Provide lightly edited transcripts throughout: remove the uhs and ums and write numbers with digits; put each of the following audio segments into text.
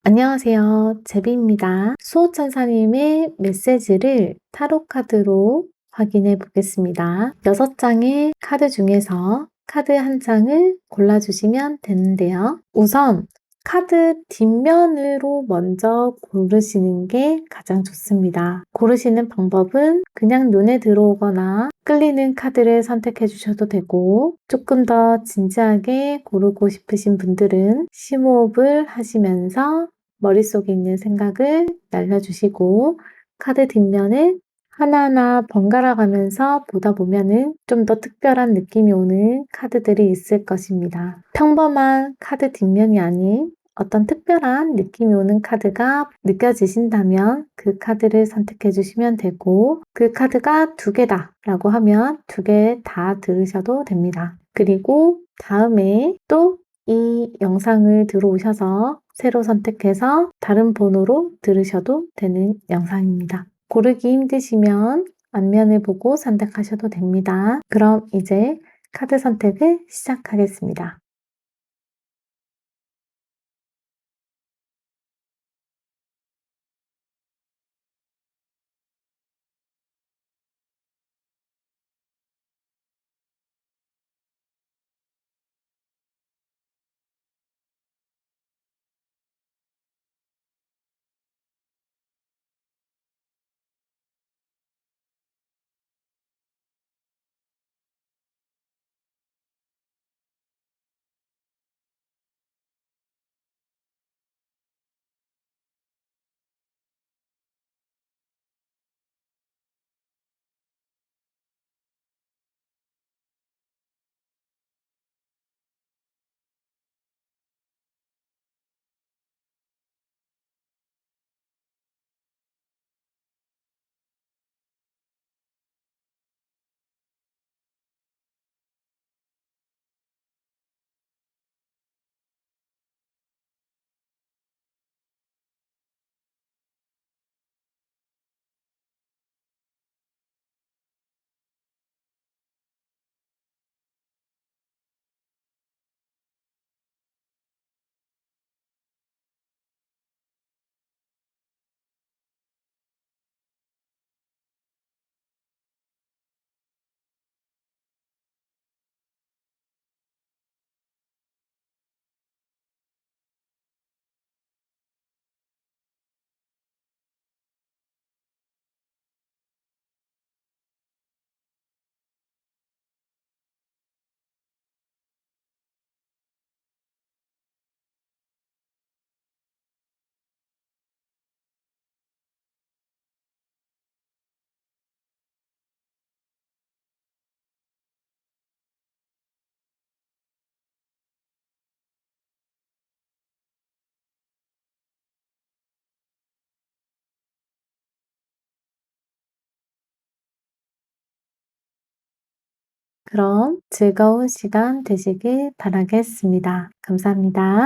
안녕하세요. 제비입니다. 수호천사님의 메시지를 타로 카드로 확인해 보겠습니다. 6장의 카드 중에서 카드 한 장을 골라주시면 되는데요. 우선 카드 뒷면으로 먼저 고르시는 게 가장 좋습니다. 고르시는 방법은 그냥 눈에 들어오거나 끌리는 카드를 선택해 주셔도 되고, 조금 더 진지하게 고르고 싶으신 분들은 심호흡을 하시면서 머릿속에 있는 생각을 날려주시고, 카드 뒷면을 하나하나 번갈아 가면서 보다 보면은 좀 더 특별한 느낌이 오는 카드들이 있을 것입니다. 평범한 카드 뒷면이 아닌 어떤 특별한 느낌이 오는 카드가 느껴지신다면 그 카드를 선택해 주시면 되고, 그 카드가 2개다 라고 하면 2개 다 들으셔도 됩니다. 그리고 다음에 또 이 영상을 들어오셔서 새로 선택해서 다른 번호로 들으셔도 되는 영상입니다. 고르기 힘드시면 앞면을 보고 선택하셔도 됩니다. 그럼 이제 카드 선택을 시작하겠습니다. 그럼 즐거운 시간 되시길 바라겠습니다. 감사합니다.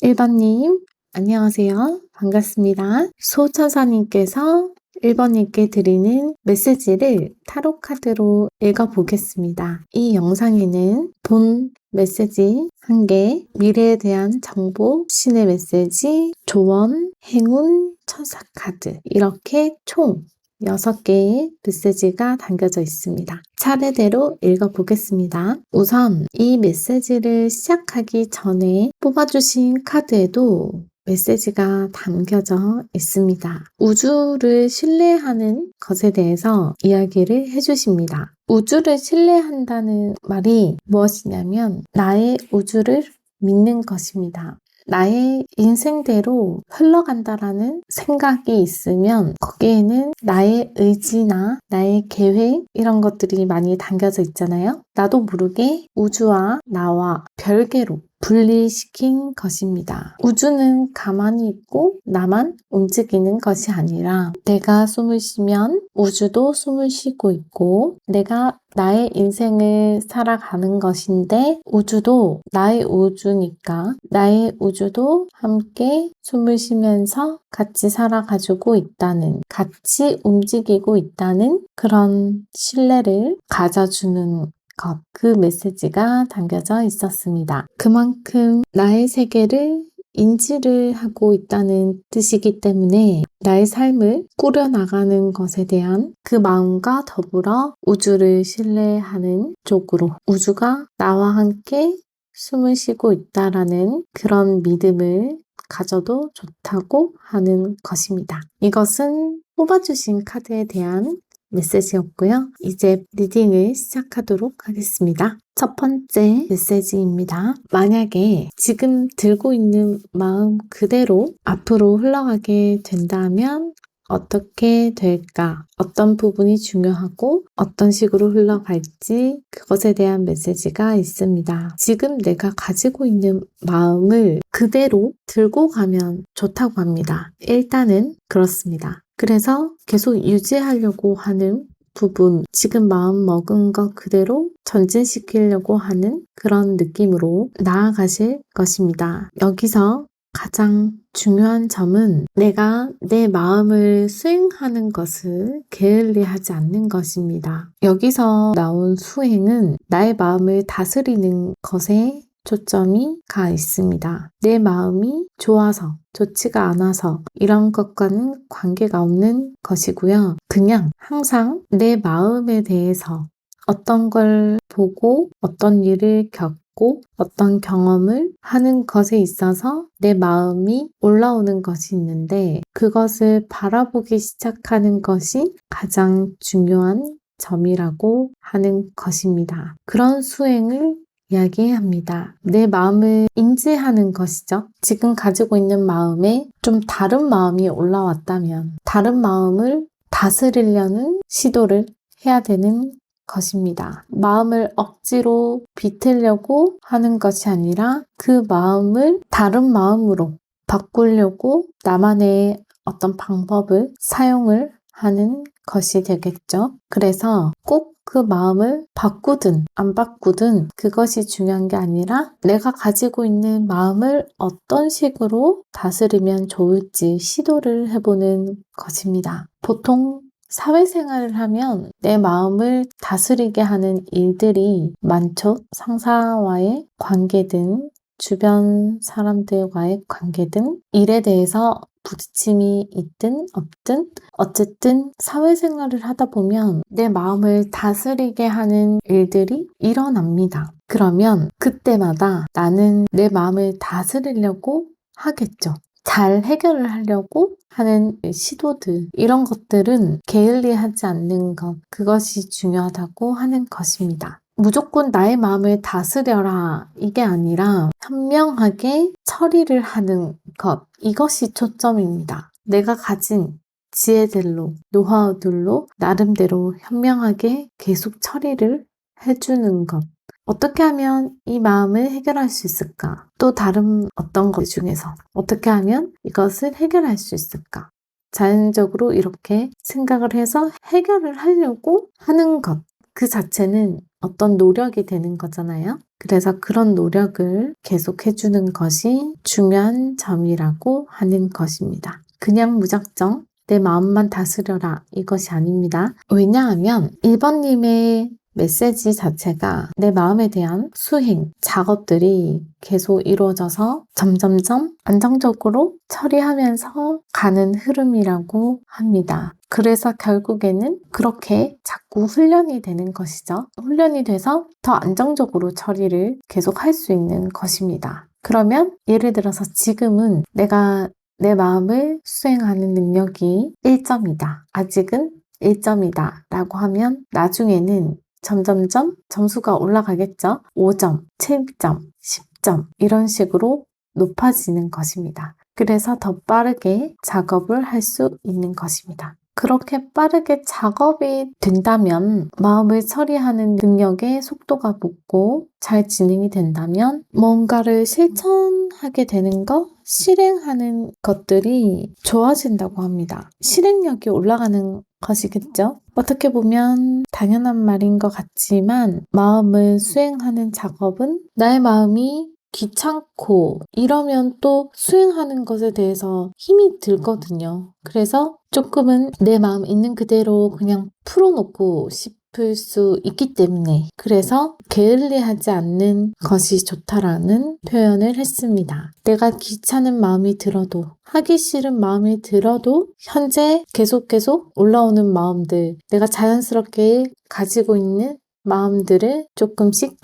1번님, 안녕하세요. 반갑습니다. 소천사님께서 1번님께 드리는 메시지를 타로 카드로 읽어보겠습니다. 이 영상에는 본 메시지 1개, 미래에 대한 정보, 신의 메시지, 조언, 행운, 천사 카드, 이렇게 총 6개의 메시지가 담겨져 있습니다. 차례대로 읽어보겠습니다. 우선 이 메시지를 시작하기 전에 뽑아주신 카드에도 메시지가 담겨져 있습니다. 우주를 신뢰하는 것에 대해서 이야기를 해주십니다. 우주를 신뢰한다는 말이 무엇이냐면 나의 우주를 믿는 것입니다. 나의 인생대로 흘러간다라는 생각이 있으면 거기에는 나의 의지나 나의 계획 이런 것들이 많이 담겨져 있잖아요. 나도 모르게 우주와 나와 별개로 분리시킨 것입니다. 우주는 가만히 있고 나만 움직이는 것이 아니라 내가 숨을 쉬면 우주도 숨을 쉬고 있고 내가 나의 인생을 살아가는 것인데 우주도 나의 우주니까 나의 우주도 함께 숨을 쉬면서 같이 살아가지고 있다는, 같이 움직이고 있다는 그런 신뢰를 가져주는 것, 그 메시지가 담겨져 있었습니다. 그만큼 나의 세계를 인지를 하고 있다는 뜻이기 때문에 나의 삶을 꾸려나가는 것에 대한 그 마음과 더불어 우주를 신뢰하는 쪽으로 우주가 나와 함께 숨을 쉬고 있다라는 그런 믿음을 가져도 좋다고 하는 것입니다. 이것은 뽑아주신 카드에 대한 메시지였고요. 이제 리딩을 시작하도록 하겠습니다. 첫 번째 메시지입니다. 만약에 지금 들고 있는 마음 그대로 앞으로 흘러가게 된다면 어떻게 될까? 어떤 부분이 중요하고 어떤 식으로 흘러갈지 그것에 대한 메시지가 있습니다. 지금 내가 가지고 있는 마음을 그대로 들고 가면 좋다고 합니다. 일단은 그렇습니다. 그래서 계속 유지하려고 하는 부분, 지금 마음 먹은 것 그대로 전진시키려고 하는 그런 느낌으로 나아가실 것입니다. 여기서 가장 중요한 점은 내가 내 마음을 수행하는 것을 게을리하지 않는 것입니다. 여기서 나온 수행은 나의 마음을 다스리는 것에 초점이 가 있습니다. 내 마음이 좋아서, 좋지가 않아서 이런 것과는 관계가 없는 것이고요. 그냥 항상 내 마음에 대해서 어떤 걸 보고 어떤 일을 겪고 어떤 경험을 하는 것에 있어서 내 마음이 올라오는 것이 있는데 그것을 바라보기 시작하는 것이 가장 중요한 점이라고 하는 것입니다. 그런 수행을 이야기합니다. 내 마음을 인지하는 것이죠. 지금 가지고 있는 마음에 좀 다른 마음이 올라왔다면 다른 마음을 다스리려는 시도를 해야 되는 것입니다. 마음을 억지로 비틀려고 하는 것이 아니라 그 마음을 다른 마음으로 바꾸려고 나만의 어떤 방법을 사용을 하는 것이 되겠죠. 그래서 꼭 그 마음을 바꾸든 안 바꾸든 그것이 중요한 게 아니라 내가 가지고 있는 마음을 어떤 식으로 다스리면 좋을지 시도를 해보는 것입니다. 보통 사회생활을 하면 내 마음을 다스리게 하는 일들이 많죠. 상사와의 관계든 주변 사람들과의 관계 등 일에 대해서 부딪힘이 있든 없든 어쨌든 사회생활을 하다 보면 내 마음을 다스리게 하는 일들이 일어납니다. 그러면 그때마다 나는 내 마음을 다스리려고 하겠죠. 잘 해결을 하려고 하는 시도들, 이런 것들은 게을리하지 않는 것, 그것이 중요하다고 하는 것입니다. 무조건 나의 마음을 다스려라 이게 아니라 현명하게 처리를 하는 것, 이것이 초점입니다. 내가 가진 지혜들로, 노하우들로 나름대로 현명하게 계속 처리를 해주는 것. 어떻게 하면 이 마음을 해결할 수 있을까? 또 다른 어떤 것 중에서 어떻게 하면 이것을 해결할 수 있을까? 자연적으로 이렇게 생각을 해서 해결을 하려고 하는 것. 그 자체는 어떤 노력이 되는 거잖아요. 그래서 그런 노력을 계속 해주는 것이 중요한 점이라고 하는 것입니다. 그냥 무작정 내 마음만 다스려라 이것이 아닙니다. 왜냐하면 1번님의 메시지 자체가 내 마음에 대한 수행, 작업들이 계속 이루어져서 점점점 안정적으로 처리하면서 가는 흐름이라고 합니다. 그래서 결국에는 그렇게 자꾸 훈련이 되는 것이죠. 훈련이 돼서 더 안정적으로 처리를 계속 할 수 있는 것입니다. 그러면 예를 들어서 지금은 내가 내 마음을 수행하는 능력이 1점이다. 아직은 1점이다 라고 하면 나중에는 점점점 점수가 올라가겠죠. 5점, 7점, 10점 이런 식으로 높아지는 것입니다. 그래서 더 빠르게 작업을 할 수 있는 것입니다. 그렇게 빠르게 작업이 된다면 마음을 처리하는 능력의 속도가 붙고 잘 진행이 된다면 뭔가를 실천하게 되는 것, 실행하는 것들이 좋아진다고 합니다. 실행력이 올라가는 것이겠죠? 어떻게 보면 당연한 말인 것 같지만 마음을 수행하는 작업은 나의 마음이 귀찮고 이러면 또 수행하는 것에 대해서 힘이 들거든요. 그래서 조금은 내 마음 있는 그대로 그냥 풀어놓고 싶을 수 있기 때문에 그래서 게을리하지 않는 것이 좋다라는 표현을 했습니다. 내가 귀찮은 마음이 들어도 하기 싫은 마음이 들어도 현재 계속 올라오는 마음들 내가 자연스럽게 가지고 있는 마음들을 조금씩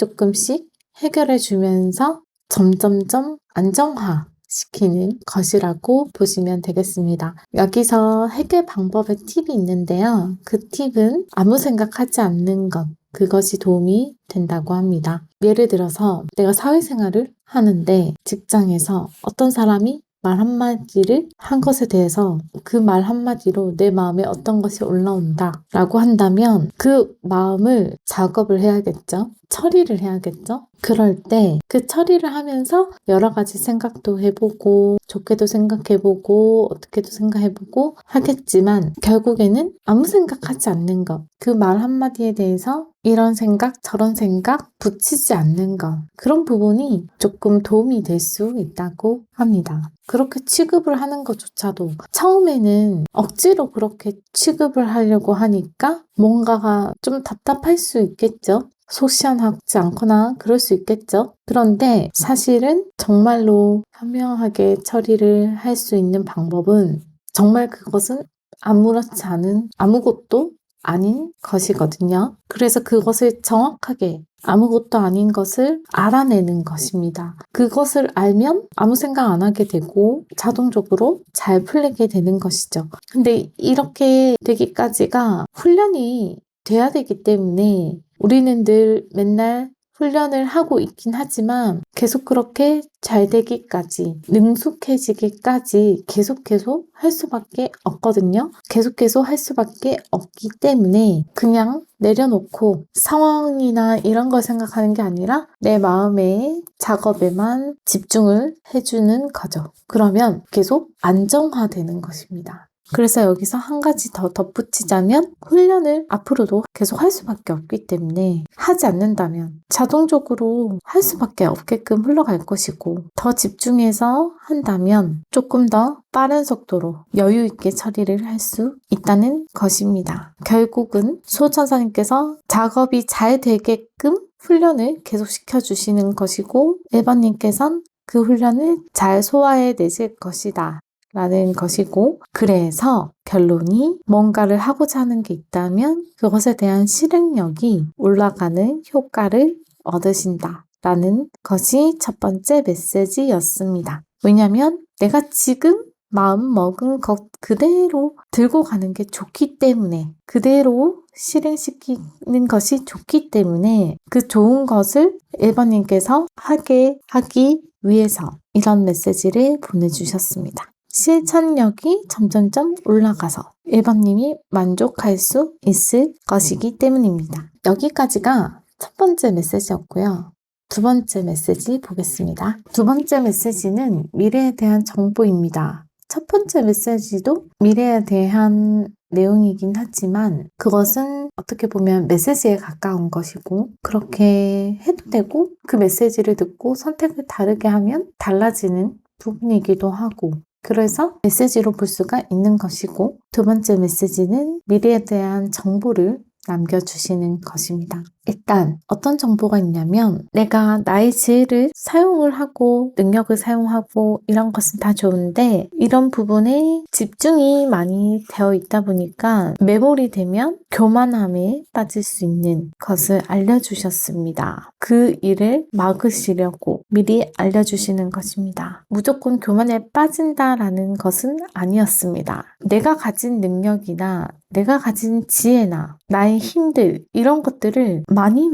해결해 주면서 점점점 안정화시키는 것이라고 보시면 되겠습니다. 여기서 해결 방법의 팁이 있는데요. 그 팁은 아무 생각하지 않는 것, 그것이 도움이 된다고 합니다. 예를 들어서 내가 사회생활을 하는데 직장에서 어떤 사람이 말 한마디를 한 것에 대해서 그 말 한마디로 내 마음에 어떤 것이 올라온다 라고 한다면 그 마음을 작업을 해야겠죠. 처리를 해야겠죠. 그럴 때 그 처리를 하면서 여러 가지 생각도 해보고 좋게도 생각해보고 어떻게도 생각해보고 하겠지만 결국에는 아무 생각하지 않는 것, 그 말 한마디에 대해서 이런 생각 저런 생각 붙이지 않는 것, 그런 부분이 조금 도움이 될 수 있다고 합니다. 그렇게 취급을 하는 것조차도 처음에는 억지로 그렇게 취급을 하려고 하니까 뭔가가 좀 답답할 수 있겠죠. 속 시원하지 않거나 그럴 수 있겠죠. 그런데 사실은 정말로 현명하게 처리를 할 수 있는 방법은 정말 그것은 아무렇지 않은 아무것도 아닌 것이거든요. 그래서 그것을 정확하게 아무것도 아닌 것을 알아내는 것입니다. 그것을 알면 아무 생각 안 하게 되고 자동적으로 잘 풀리게 되는 것이죠. 근데 이렇게 되기까지가 훈련이 돼야 되기 때문에 우리는 늘 맨날 훈련을 하고 있긴 하지만 계속 그렇게 잘 되기까지, 능숙해지기까지 계속 할 수밖에 없거든요. 계속 할 수밖에 없기 때문에 그냥 내려놓고 상황이나 이런 걸 생각하는 게 아니라 내 마음의 작업에만 집중을 해주는 거죠. 그러면 계속 안정화되는 것입니다. 그래서 여기서 한 가지 더 덧붙이자면 훈련을 앞으로도 계속 할 수밖에 없기 때문에 하지 않는다면 자동적으로 할 수밖에 없게끔 흘러갈 것이고 더 집중해서 한다면 조금 더 빠른 속도로 여유 있게 처리를 할 수 있다는 것입니다. 결국은 수호천사님께서 작업이 잘 되게끔 훈련을 계속 시켜주시는 것이고 1번님께서는 그 훈련을 잘 소화해내실 것이다 라는 것이고 그래서 결론이 뭔가를 하고자 하는 게 있다면 그것에 대한 실행력이 올라가는 효과를 얻으신다 라는 것이 첫 번째 메시지였습니다. 왜냐하면 내가 지금 마음 먹은 것 그대로 들고 가는 게 좋기 때문에 그대로 실행시키는 것이 좋기 때문에 그 좋은 것을 1번님께서 하기 위해서 이런 메시지를 보내주셨습니다. 실천력이 점점점 올라가서 1번님이 만족할 수 있을 것이기 때문입니다. 여기까지가 첫 번째 메시지였고요. 두 번째 메시지 보겠습니다. 두 번째 메시지는 미래에 대한 정보입니다. 첫 번째 메시지도 미래에 대한 내용이긴 하지만 그것은 어떻게 보면 메시지에 가까운 것이고 그렇게 해도 되고 그 메시지를 듣고 선택을 다르게 하면 달라지는 부분이기도 하고 그래서 메시지로 볼 수가 있는 것이고 두 번째 메시지는 미래에 대한 정보를 남겨주시는 것입니다. 일단 어떤 정보가 있냐면 내가 나의 지혜를 사용을 하고 능력을 사용하고 이런 것은 다 좋은데 이런 부분에 집중이 많이 되어 있다 보니까 매몰이 되면 교만함에 빠질 수 있는 것을 알려주셨습니다. 그 일을 막으시려고 미리 알려주시는 것입니다. 무조건 교만에 빠진다라는 것은 아니었습니다. 내가 가진 능력이나 내가 가진 지혜나 나의 힘들 이런 것들을 많이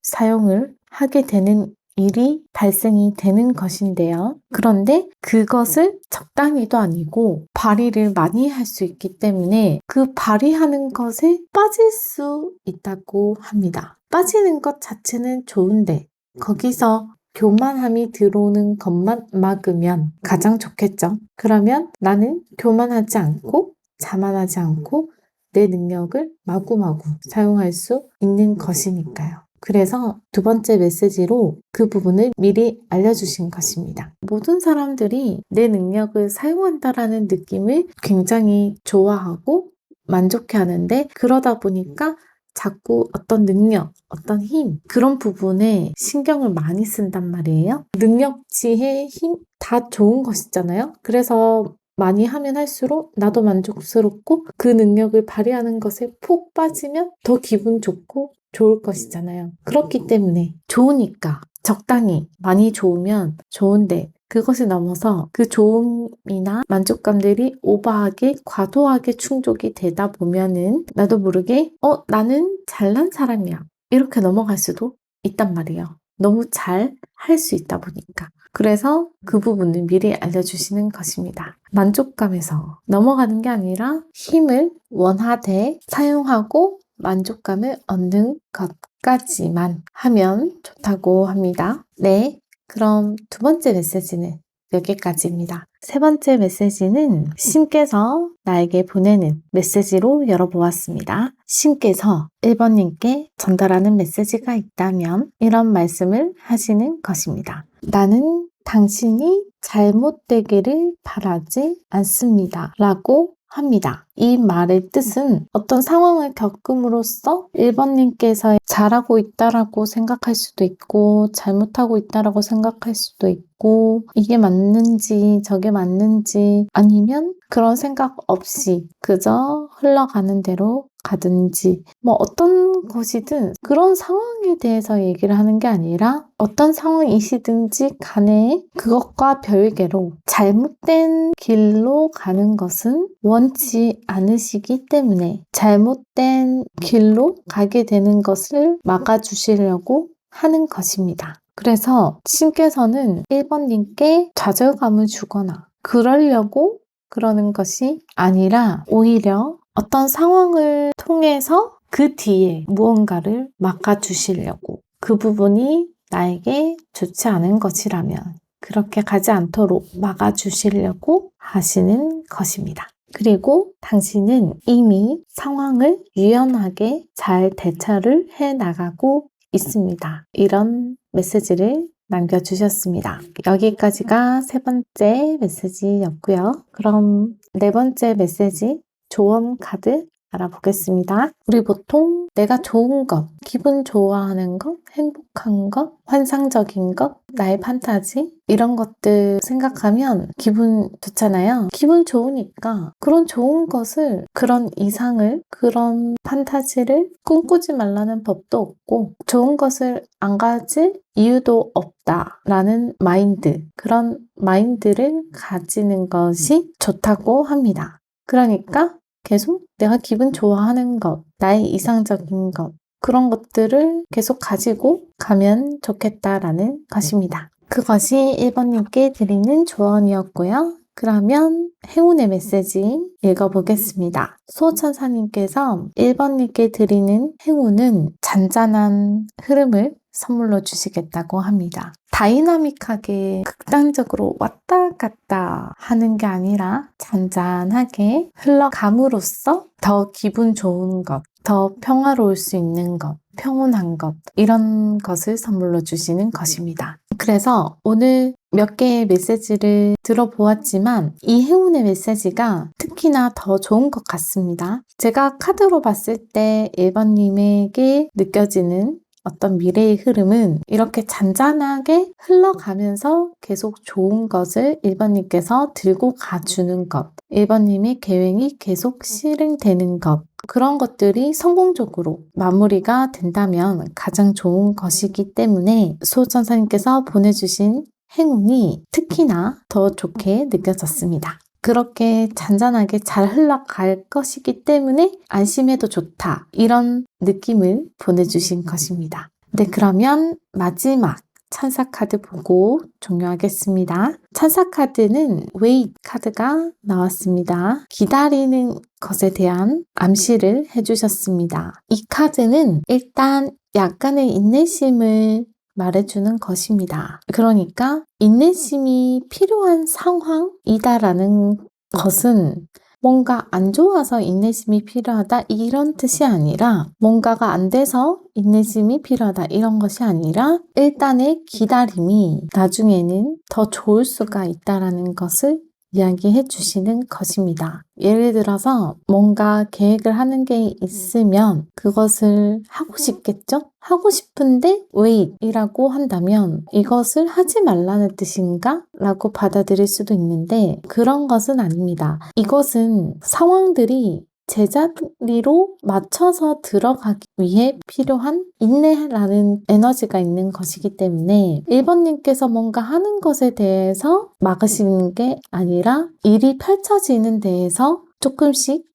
사용을 하게 되는 일이 발생이 되는 것인데요. 그런데 그것을 적당히도 아니고 발휘를 많이 할 수 있기 때문에 그 발휘하는 것에 빠질 수 있다고 합니다. 빠지는 것 자체는 좋은데 거기서 교만함이 들어오는 것만 막으면 가장 좋겠죠. 그러면 나는 교만하지 않고 자만하지 않고 내 능력을 마구마구 사용할 수 있는 것이니까요. 그래서 두 번째 메시지로 그 부분을 미리 알려주신 것입니다. 모든 사람들이 내 능력을 사용한다라는 느낌을 굉장히 좋아하고 만족해 하는데 그러다 보니까 자꾸 어떤 능력, 어떤 힘, 그런 부분에 신경을 많이 쓴단 말이에요. 능력, 지혜, 힘, 다 좋은 것이잖아요. 그래서 많이 하면 할수록 나도 만족스럽고 그 능력을 발휘하는 것에 푹 빠지면 더 기분 좋고 좋을 것이잖아요. 그렇기 때문에 좋으니까 적당히 많이 좋으면 좋은데 그것을 넘어서 그 좋음이나 만족감들이 오버하게 과도하게 충족이 되다 보면은 나도 모르게 나는 잘난 사람이야 이렇게 넘어갈 수도 있단 말이에요. 너무 잘 할 수 있다 보니까. 그래서 그 부분을 미리 알려주시는 것입니다. 만족감에서 넘어가는 게 아니라 힘을 원하되 사용하고 만족감을 얻는 것까지만 하면 좋다고 합니다. 네, 그럼 두 번째 메시지는 여기까지입니다. 세 번째 메시지는 신께서 나에게 보내는 메시지로 열어보았습니다. 신께서 1번님께 전달하는 메시지가 있다면 이런 말씀을 하시는 것입니다. 나는 당신이 잘못되기를 바라지 않습니다. 라고 합니다. 이 말의 뜻은 어떤 상황을 겪음으로써 1번님께서 잘하고 있다라고 생각할 수도 있고 잘못하고 있다라고 생각할 수도 있고 이게 맞는지 저게 맞는지 아니면 그런 생각 없이 그저 흘러가는 대로 가든지 뭐 어떤 것이든 그런 상황에 대해서 얘기를 하는 게 아니라 어떤 상황이시든지 간에 그것과 별개로 잘못된 길로 가는 것은 원치 않으시기 때문에 잘못된 길로 가게 되는 것을 막아주시려고 하는 것입니다. 그래서 신께서는 1번님께 좌절감을 주거나 그러려고 그러는 것이 아니라 오히려 어떤 상황을 통해서 그 뒤에 무언가를 막아주시려고 그 부분이 나에게 좋지 않은 것이라면 그렇게 가지 않도록 막아주시려고 하시는 것입니다. 그리고 당신은 이미 상황을 유연하게 잘 대처를 해나가고 있습니다. 이런 메시지를 남겨주셨습니다. 여기까지가 세 번째 메시지였고요. 그럼 네 번째 메시지 조언 카드 알아보겠습니다. 우리 보통 내가 좋은 것, 기분 좋아하는 것, 행복한 것, 환상적인 것, 나의 판타지 이런 것들 생각하면 기분 좋잖아요. 기분 좋으니까 그런 좋은 것을, 그런 이상을, 그런 판타지를 꿈꾸지 말라는 법도 없고 좋은 것을 안 가질 이유도 없다라는 마인드, 그런 마인드를 가지는 것이 좋다고 합니다. 그러니까 계속 내가 기분 좋아하는 것, 나의 이상적인 것, 그런 것들을 계속 가지고 가면 좋겠다라는 것입니다. 그것이 1번님께 드리는 조언이었고요. 그러면 행운의 메시지 읽어보겠습니다. 수호천사님께서 1번님께 드리는 행운은 잔잔한 흐름을 선물로 주시겠다고 합니다. 다이나믹하게 극단적으로 왔다 갔다 하는 게 아니라 잔잔하게 흘러감으로써 더 기분 좋은 것, 더 평화로울 수 있는 것, 평온한 것, 이런 것을 선물로 주시는 것입니다. 그래서 오늘 몇 개의 메시지를 들어보았지만 이 행운의 메시지가 특히나 더 좋은 것 같습니다. 제가 카드로 봤을 때 1번님에게 느껴지는 어떤 미래의 흐름은 이렇게 잔잔하게 흘러가면서 계속 좋은 것을 1번님께서 들고 가주는 것, 1번님의 계획이 계속 실행되는 것, 그런 것들이 성공적으로 마무리가 된다면 가장 좋은 것이기 때문에 수호천사님께서 보내주신 행운이 특히나 더 좋게 느껴졌습니다. 그렇게 잔잔하게 잘 흘러갈 것이기 때문에 안심해도 좋다, 이런 느낌을 보내주신 것입니다. 네, 그러면 마지막 천사 카드 보고 종료하겠습니다. 천사 카드는 웨이트 카드가 나왔습니다. 기다리는 것에 대한 암시를 해주셨습니다. 이 카드는 일단 약간의 인내심을 말해주는 것입니다. 그러니까 인내심이 필요한 상황이다라는 것은 뭔가 안 좋아서 인내심이 필요하다 이런 뜻이 아니라 뭔가가 안 돼서 인내심이 필요하다 이런 것이 아니라 일단의 기다림이 나중에는 더 좋을 수가 있다라는 것을 이야기해 주시는 것입니다. 예를 들어서 뭔가 계획을 하는 게 있으면 그것을 하고 싶겠죠? 하고 싶은데 wait 이라고 한다면 이것을 하지 말라는 뜻인가? 라고 받아들일 수도 있는데 그런 것은 아닙니다. 이것은 상황들이 제자리로 맞춰서 들어가기 위해 필요한 인내라는 에너지가 있는 것이기 때문에 1번님께서 뭔가 하는 것에 대해서 막으시는 게 아니라 일이 펼쳐지는 데에서 조금씩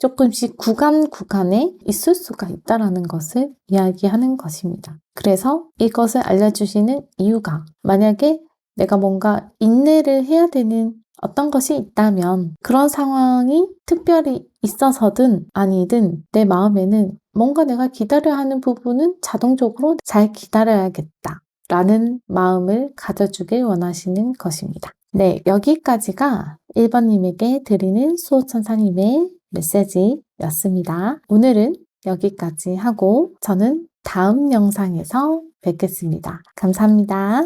구간에 있을 수가 있다는 것을 이야기하는 것입니다. 그래서 이것을 알려주시는 이유가 만약에 내가 뭔가 인내를 해야 되는 어떤 것이 있다면 그런 상황이 특별히 있어서든 아니든 내 마음에는 뭔가 내가 기다려야 하는 부분은 자동적으로 잘 기다려야겠다 라는 마음을 가져주길 원하시는 것입니다. 네, 여기까지가 1번님에게 드리는 수호천사님의 메시지였습니다. 오늘은 여기까지 하고 저는 다음 영상에서 뵙겠습니다. 감사합니다.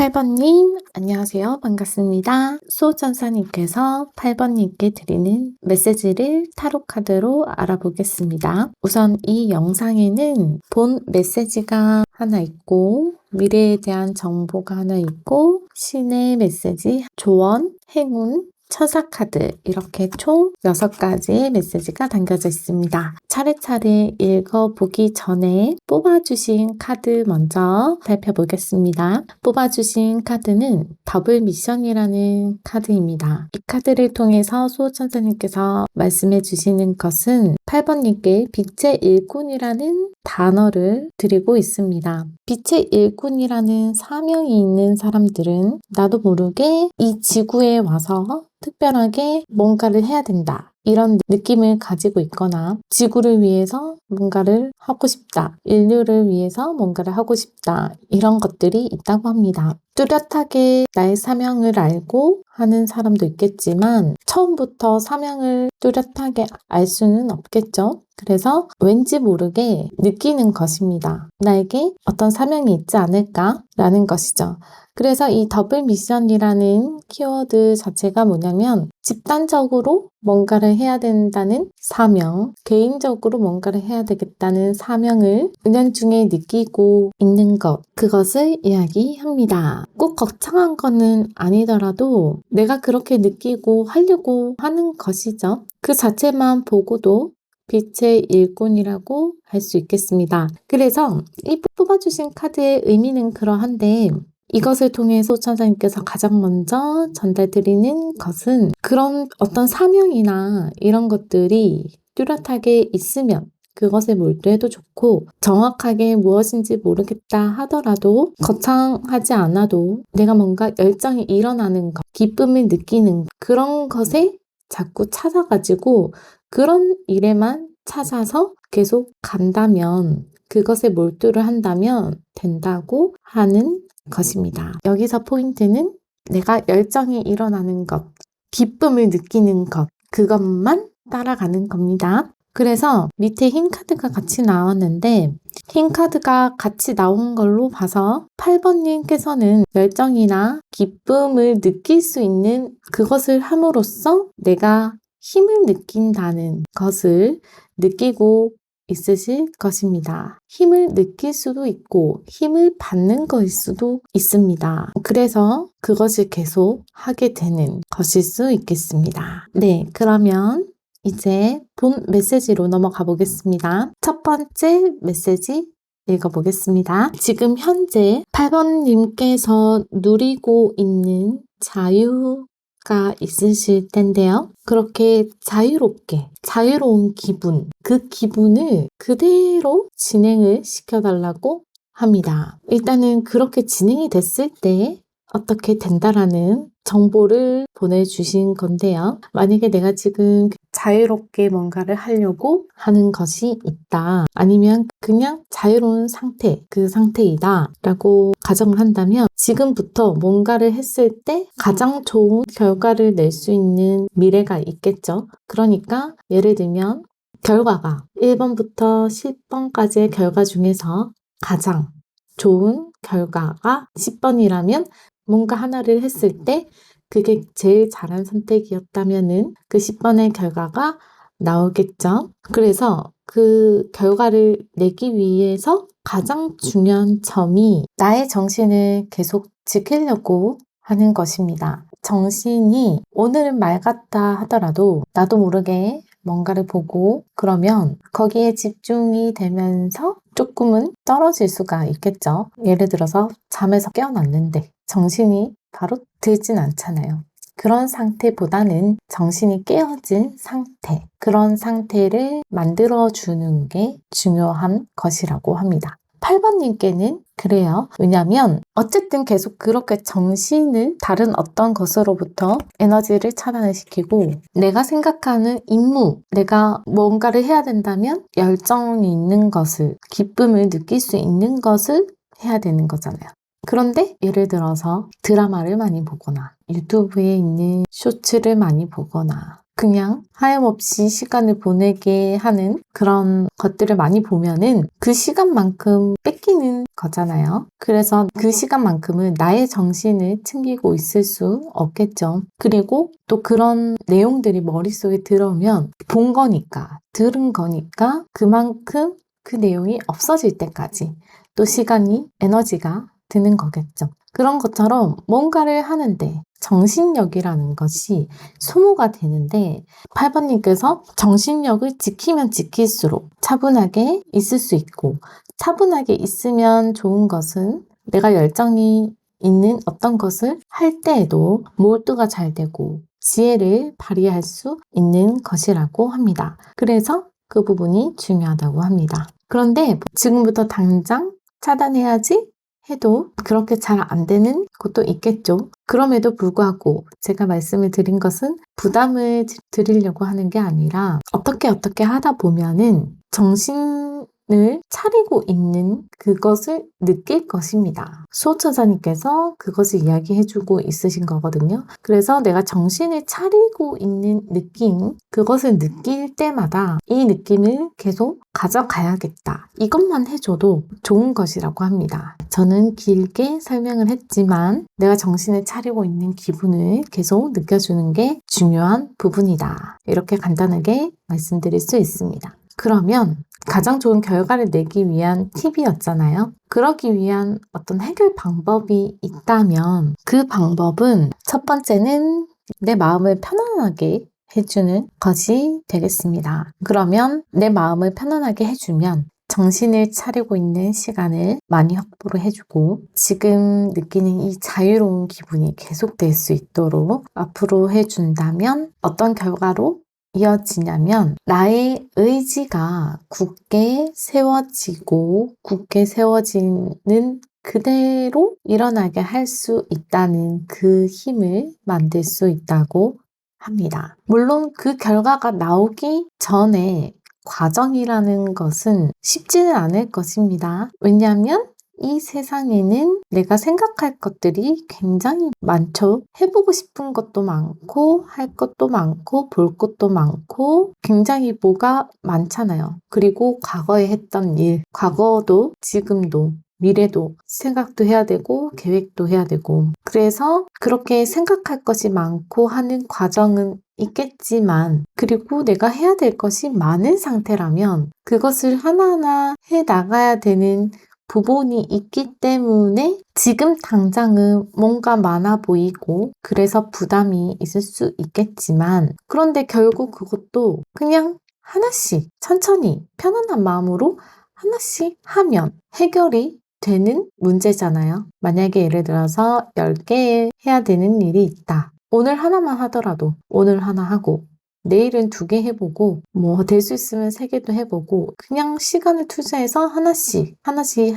8번님, 안녕하세요. 반갑습니다. 수호천사님께서 8번님께 드리는 메시지를 타로카드로 알아보겠습니다. 우선 이 영상에는 본 메시지가 하나 있고, 미래에 대한 정보가 하나 있고, 신의 메시지, 조언, 행운, 처사카드 이렇게 총 6가지의 메시지가 담겨져 있습니다. 차례차례 읽어보기 전에 뽑아주신 카드 먼저 살펴보겠습니다. 뽑아주신 카드는 더블 미션이라는 카드입니다. 이 카드를 통해서 수호천사님께서 말씀해 주시는 것은 8번님께 빛의 일꾼이라는 단어를 드리고 있습니다. 빛의 일꾼이라는 사명이 있는 사람들은 나도 모르게 이 지구에 와서 특별하게 뭔가를 해야 된다. 이런 느낌을 가지고 있거나 지구를 위해서 뭔가를 하고 싶다. 인류를 위해서 뭔가를 하고 싶다. 이런 것들이 있다고 합니다. 뚜렷하게 나의 사명을 알고 하는 사람도 있겠지만 처음부터 사명을 뚜렷하게 알 수는 없겠죠. 그래서 왠지 모르게 느끼는 것입니다. 나에게 어떤 사명이 있지 않을까라는 것이죠. 그래서 이 더블 미션이라는 키워드 자체가 뭐냐면 집단적으로 뭔가를 해야 된다는 사명, 개인적으로 뭔가를 해야 되겠다는 사명을 은연중에 느끼고 있는 것, 그것을 이야기합니다. 꼭 거창한 거는 아니더라도 내가 그렇게 느끼고 하려고 하는 것이죠. 그 자체만 보고도 빛의 일꾼이라고 할 수 있겠습니다. 그래서 이 뽑아주신 카드의 의미는 그러한데 이것을 통해서 천사님께서 가장 먼저 전달드리는 것은 그런 어떤 사명이나 이런 것들이 뚜렷하게 있으면 그것에 몰두해도 좋고 정확하게 무엇인지 모르겠다 하더라도 거창하지 않아도 내가 뭔가 열정이 일어나는 것, 기쁨을 느끼는 그런 것에 자꾸 찾아가지고 그런 일에만 찾아서 계속 간다면 그것에 몰두를 한다면 된다고 하는 것입니다. 여기서 포인트는 내가 열정이 일어나는 것, 기쁨을 느끼는 것, 그것만 따라가는 겁니다. 그래서 밑에 흰 카드가 같이 나왔는데 흰 카드가 같이 나온 걸로 봐서 8번님께서는 열정이나 기쁨을 느낄 수 있는 그것을 함으로써 내가 힘을 느낀다는 것을 느끼고 있으실 것입니다. 힘을 느낄 수도 있고 힘을 받는 것일 수도 있습니다. 그래서 그것을 계속 하게 되는 것일 수 있겠습니다. 네, 그러면 이제 본 메시지로 넘어가 보겠습니다. 첫 번째 메시지 읽어보겠습니다. 지금 현재 8번님께서 누리고 있는 자유가 있으실 텐데요. 그렇게 자유롭게, 자유로운 기분, 그 기분을 그대로 진행을 시켜달라고 합니다. 일단은 그렇게 진행이 됐을 때 어떻게 된다라는 정보를 보내주신 건데요. 만약에 내가 지금 자유롭게 뭔가를 하려고 하는 것이 있다. 아니면 그냥 자유로운 상태, 그 상태이다 라고 가정을 한다면 지금부터 뭔가를 했을 때 가장 좋은 결과를 낼 수 있는 미래가 있겠죠. 그러니까 예를 들면 결과가 1번부터 10번까지의 결과 중에서 가장 좋은 결과가 10번이라면 뭔가 하나를 했을 때 그게 제일 잘한 선택이었다면은 그 10번의 결과가 나오겠죠. 그래서 그 결과를 내기 위해서 가장 중요한 점이 나의 정신을 계속 지키려고 하는 것입니다. 정신이 오늘은 맑았다 하더라도 나도 모르게 뭔가를 보고 그러면 거기에 집중이 되면서 조금은 떨어질 수가 있겠죠. 예를 들어서 잠에서 깨어났는데 정신이 바로 들진 않잖아요. 그런 상태보다는 정신이 깨어진 상태, 그런 상태를 만들어주는 게 중요한 것이라고 합니다. 8번님께는 그래요. 왜냐면 어쨌든 계속 그렇게 정신을 다른 어떤 것으로부터 에너지를 차단을 시키고 내가 생각하는 임무, 내가 뭔가를 해야 된다면 열정이 있는 것을, 기쁨을 느낄 수 있는 것을 해야 되는 거잖아요. 그런데 예를 들어서 드라마를 많이 보거나 유튜브에 있는 쇼츠를 많이 보거나 그냥 하염없이 시간을 보내게 하는 그런 것들을 많이 보면은 그 시간만큼 뺏기는 거잖아요. 그래서 그 시간만큼은 나의 정신을 챙기고 있을 수 없겠죠. 그리고 또 그런 내용들이 머릿속에 들어오면 본 거니까, 들은 거니까 그만큼 그 내용이 없어질 때까지 또 시간이, 에너지가 드는 거겠죠. 그런 것처럼 뭔가를 하는데 정신력이라는 것이 소모가 되는데 8번님께서 정신력을 지키면 지킬수록 차분하게 있을 수 있고 차분하게 있으면 좋은 것은 내가 열정이 있는 어떤 것을 할 때에도 몰두가 잘 되고 지혜를 발휘할 수 있는 것이라고 합니다. 그래서 그 부분이 중요하다고 합니다. 그런데 지금부터 당장 차단해야지 해도 그렇게 잘 안 되는 것도 있겠죠. 그럼에도 불구하고 제가 말씀을 드린 것은 부담을 드리려고 하는 게 아니라 어떻게 하다 보면은 정신을 차리고 있는 그것을 느낄 것입니다. 수호천사님께서 그것을 이야기해주고 있으신 거거든요. 그래서 내가 정신을 차리고 있는 느낌, 그것을 느낄 때마다 이 느낌을 계속 가져가야겠다. 이것만 해줘도 좋은 것이라고 합니다. 저는 길게 설명을 했지만 내가 정신을 차리고 있는 기분을 계속 느껴주는 게 중요한 부분이다. 이렇게 간단하게 말씀드릴 수 있습니다. 그러면 가장 좋은 결과를 내기 위한 팁이었잖아요. 그러기 위한 어떤 해결 방법이 있다면 그 방법은 첫 번째는 내 마음을 편안하게 해주는 것이 되겠습니다. 그러면 내 마음을 편안하게 해주면 정신을 차리고 있는 시간을 많이 확보를 해주고 지금 느끼는 이 자유로운 기분이 계속될 수 있도록 앞으로 해준다면 어떤 결과로 이어지냐면 나의 의지가 굳게 세워지고 굳게 세워지는 그대로 일어나게 할 수 있다는 그 힘을 만들 수 있다고 합니다. 물론 그 결과가 나오기 전에 과정이라는 것은 쉽지는 않을 것입니다. 왜냐하면 이 세상에는 내가 생각할 것들이 굉장히 많죠. 해보고 싶은 것도 많고 할 것도 많고 볼 것도 많고 굉장히 뭐가 많잖아요. 그리고 과거에 했던 일, 과거도 지금도 미래도 생각도 해야 되고 계획도 해야 되고 그래서 그렇게 생각할 것이 많고 하는 과정은 있겠지만 그리고 내가 해야 될 것이 많은 상태라면 그것을 하나하나 해 나가야 되는 부분이 있기 때문에 지금 당장은 뭔가 많아 보이고 그래서 부담이 있을 수 있겠지만 그런데 결국 그것도 그냥 하나씩 천천히 편안한 마음으로 하나씩 하면 해결이 되는 문제잖아요. 만약에 예를 들어서 10개 해야 되는 일이 있다. 오늘 하나만 하더라도 오늘 하나 하고 내일은 2개 해보고 뭐 될 수 있으면 3개도 해보고 그냥 시간을 투자해서 하나씩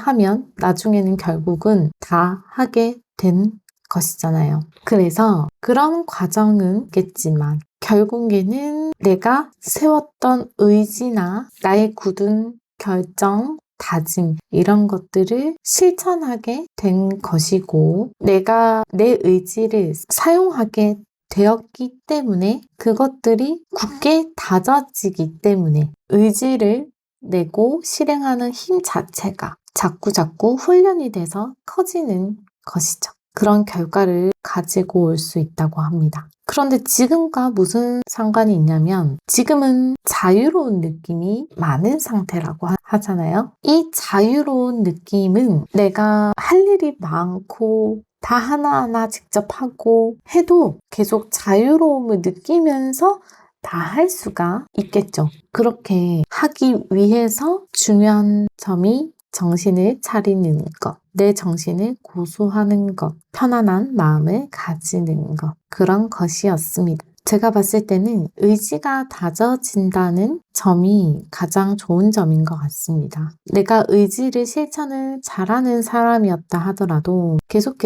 하면 나중에는 결국은 다 하게 된 것이잖아요. 그래서 그런 과정은 있겠지만 결국에는 내가 세웠던 의지나 나의 굳은 결정, 다짐 이런 것들을 실천하게 된 것이고 내가 내 의지를 사용하게 되었기 때문에 그것들이 굳게 다져지기 때문에 의지를 내고 실행하는 힘 자체가 자꾸자꾸 훈련이 돼서 커지는 것이죠. 그런 결과를 가지고 올 수 있다고 합니다. 그런데 지금과 무슨 상관이 있냐면 지금은 자유로운 느낌이 많은 상태라고 하잖아요. 이 자유로운 느낌은 내가 할 일이 많고 다 하나하나 직접 하고 해도 계속 자유로움을 느끼면서 다 할 수가 있겠죠. 그렇게 하기 위해서 중요한 점이 정신을 차리는 것, 내 정신을 고수하는 것, 편안한 마음을 가지는 것, 그런 것이었습니다. 제가 봤을 때는 의지가 다져진다는 점이 가장 좋은 점인 것 같습니다. 내가 의지를 실천을 잘하는 사람이었다 하더라도 계속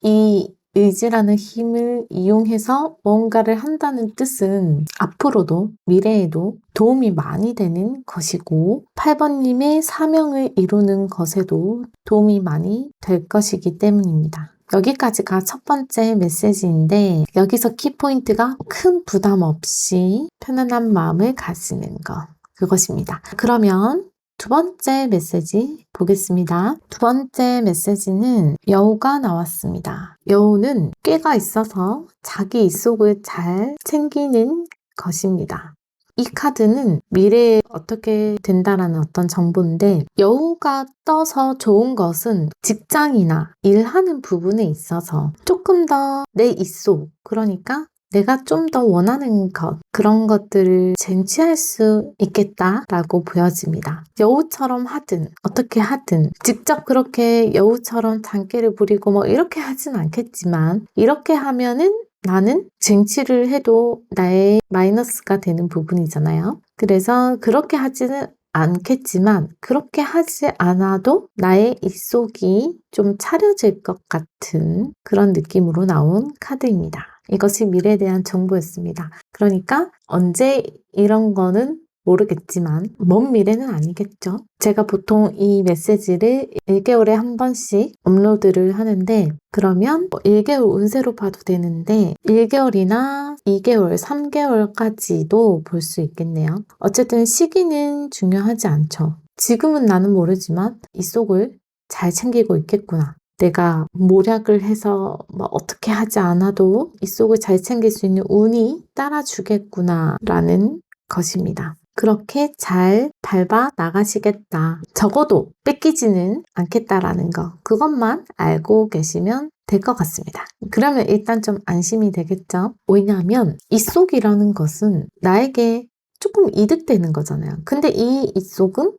이 의지라는 힘을 이용해서 뭔가를 한다는 뜻은 앞으로도 미래에도 도움이 많이 되는 것이고 8번님의 사명을 이루는 것에도 도움이 많이 될 것이기 때문입니다. 여기까지가 첫 번째 메시지인데 여기서 키포인트가 큰 부담 없이 편안한 마음을 가지는 것 그것입니다. 그러면 두 번째 메시지 보겠습니다. 두 번째 메시지는 여우가 나왔습니다. 여우는 꾀가 있어서 자기 입속을 잘 챙기는 것입니다. 이 카드는 미래에 어떻게 된다라는 어떤 정보인데 여우가 떠서 좋은 것은 직장이나 일하는 부분에 있어서 조금 더 내 입속, 그러니까 내가 좀 더 원하는 것, 그런 것들을 쟁취할 수 있겠다라고 보여집니다. 여우처럼 하든 어떻게 하든 직접 그렇게 여우처럼 장기를 부리고 뭐 이렇게 하진 않겠지만 이렇게 하면은 나는 쟁취를 해도 나의 마이너스가 되는 부분이잖아요. 그래서 그렇게 하지는 않겠지만 그렇게 하지 않아도 나의 입속이 좀 차려질 것 같은 그런 느낌으로 나온 카드입니다. 이것이 미래에 대한 정보였습니다. 그러니까 언제 이런 거는 모르겠지만 먼 미래는 아니겠죠. 제가 보통 이 메시지를 1개월에 한 번씩 업로드를 하는데 그러면 1개월 운세로 봐도 되는데 1개월이나 2개월, 3개월까지도 볼 수 있겠네요. 어쨌든 시기는 중요하지 않죠. 지금은 나는 모르지만 이 속을 잘 챙기고 있겠구나. 내가 모략을 해서 뭐 어떻게 하지 않아도 이 속을 잘 챙길 수 있는 운이 따라주겠구나 라는 것입니다. 그렇게 잘 밟아 나가시겠다. 적어도 뺏기지는 않겠다라는 거. 그것만 알고 계시면 될 것 같습니다. 그러면 일단 좀 안심이 되겠죠? 왜냐하면 이 속이라는 것은 나에게 조금 이득되는 거잖아요. 근데 이 속은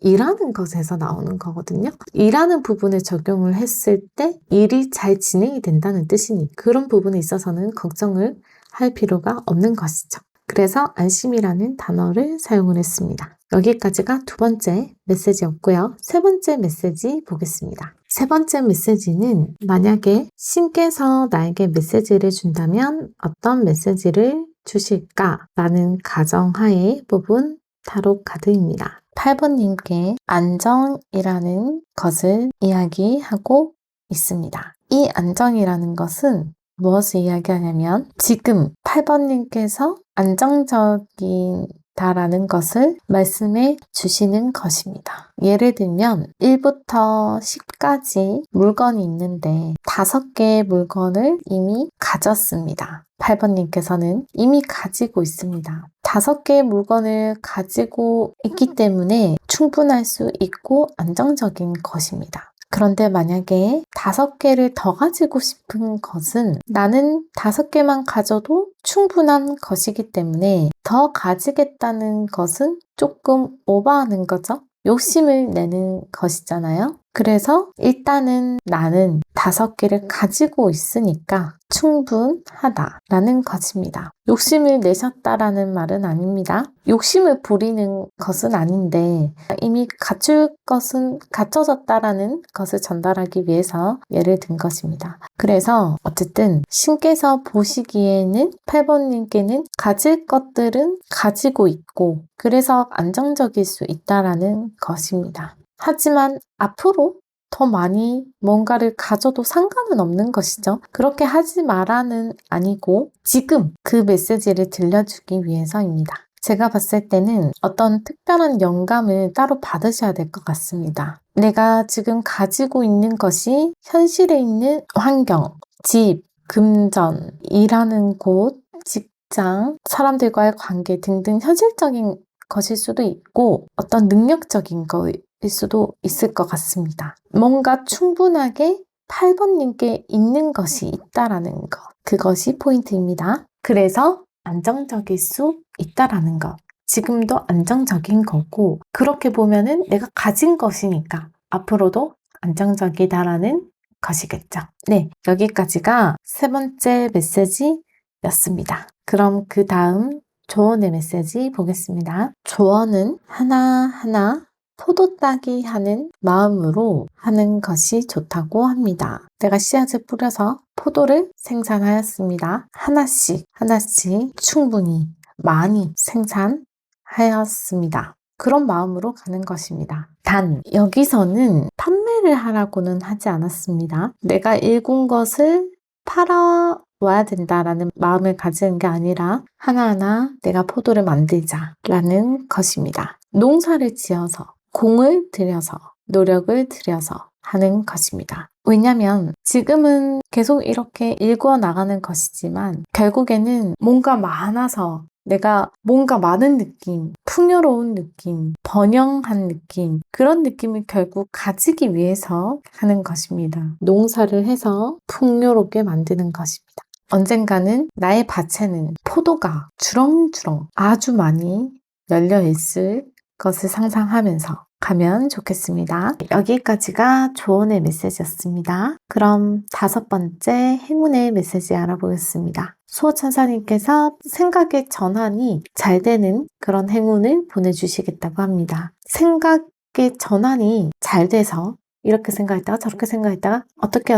일하는 것에서 나오는 거거든요. 일하는 부분에 적용을 했을 때 일이 잘 진행이 된다는 뜻이니 그런 부분에 있어서는 걱정을 할 필요가 없는 것이죠. 그래서 안심이라는 단어를 사용을 했습니다. 여기까지가 두 번째 메시지였고요. 세 번째 메시지 보겠습니다. 세 번째 메시지는 만약에 신께서 나에게 메시지를 준다면 어떤 메시지를 주실까라는 가정하에 뽑은 타로 카드입니다. 8번님께 안정이라는 것을 이야기하고 있습니다. 이 안정이라는 것은 무엇을 이야기하냐면 지금 8번님께서 안정적이다라는 것을 말씀해 주시는 것입니다. 예를 들면 1부터 10까지 물건이 있는데 5개의 물건을 이미 가졌습니다. 8번님께서는 이미 가지고 있습니다. 5개의 물건을 가지고 있기 때문에 충분할 수 있고 안정적인 것입니다. 그런데 만약에 5개를 더 가지고 싶은 것은 나는 5개만 가져도 충분한 것이기 때문에 더 가지겠다는 것은 조금 오버하는 거죠. 욕심을 내는 것이잖아요. 그래서 일단은 나는 5개를 가지고 있으니까 충분하다라는 것입니다. 욕심을 내셨다라는 말은 아닙니다. 욕심을 부리는 것은 아닌데 이미 갖출 것은 갖춰졌다라는 것을 전달하기 위해서 예를 든 것입니다. 그래서 어쨌든 신께서 보시기에는 8번님께는 가질 것들은 가지고 있고 그래서 안정적일 수 있다라는 것입니다. 하지만 앞으로 더 많이 뭔가를 가져도 상관은 없는 것이죠. 그렇게 하지 마라는 아니고 지금 그 메시지를 들려주기 위해서입니다. 제가 봤을 때는 어떤 특별한 영감을 따로 받으셔야 될 것 같습니다. 내가 지금 가지고 있는 것이 현실에 있는 환경, 집, 금전, 일하는 곳, 직장, 사람들과의 관계 등등 현실적인 것일 수도 있고 어떤 능력적인 거일 수도 있을 것 같습니다. 뭔가 충분하게 8번님께 있는 것이 있다라는 것. 그것이 포인트입니다. 그래서 안정적일 수 있다라는 것. 지금도 안정적인 거고 그렇게 보면은 내가 가진 것이니까 앞으로도 안정적이다라는 것이겠죠. 네, 여기까지가 3번째 메시지였습니다. 그럼 그 다음 조언의 메시지 보겠습니다. 조언은 하나하나 포도 따기 하는 마음으로 하는 것이 좋다고 합니다. 내가 씨앗을 뿌려서 포도를 생산하였습니다. 하나씩 충분히 많이 생산하였습니다. 그런 마음으로 가는 것입니다. 단 여기서는 판매를 하라고는 하지 않았습니다. 내가 읽은 것을 팔아와야 된다라는 마음을 가지는 게 아니라 하나하나 내가 포도를 만들자라는 것입니다. 농사를 지어서 공을 들여서 노력을 들여서 하는 것입니다. 왜냐하면 지금은 계속 이렇게 읽어 나가는 것이지만 결국에는 뭔가 많아서 내가 뭔가 많은 느낌, 풍요로운 느낌, 번영한 느낌 그런 느낌을 결국 가지기 위해서 하는 것입니다. 농사를 해서 풍요롭게 만드는 것입니다. 언젠가는 나의 밭에는 포도가 주렁주렁 아주 많이 열려 있을 것을 상상하면서 가면 좋겠습니다. 여기까지가 조언의 메시지였습니다. 그럼 5번째 행운의 메시지 알아보겠습니다. 수호천사님께서 생각의 전환이 잘 되는 그런 행운을 보내주시겠다고 합니다. 생각의 전환이 잘 돼서 이렇게 생각했다가 저렇게 생각했다가 어떻게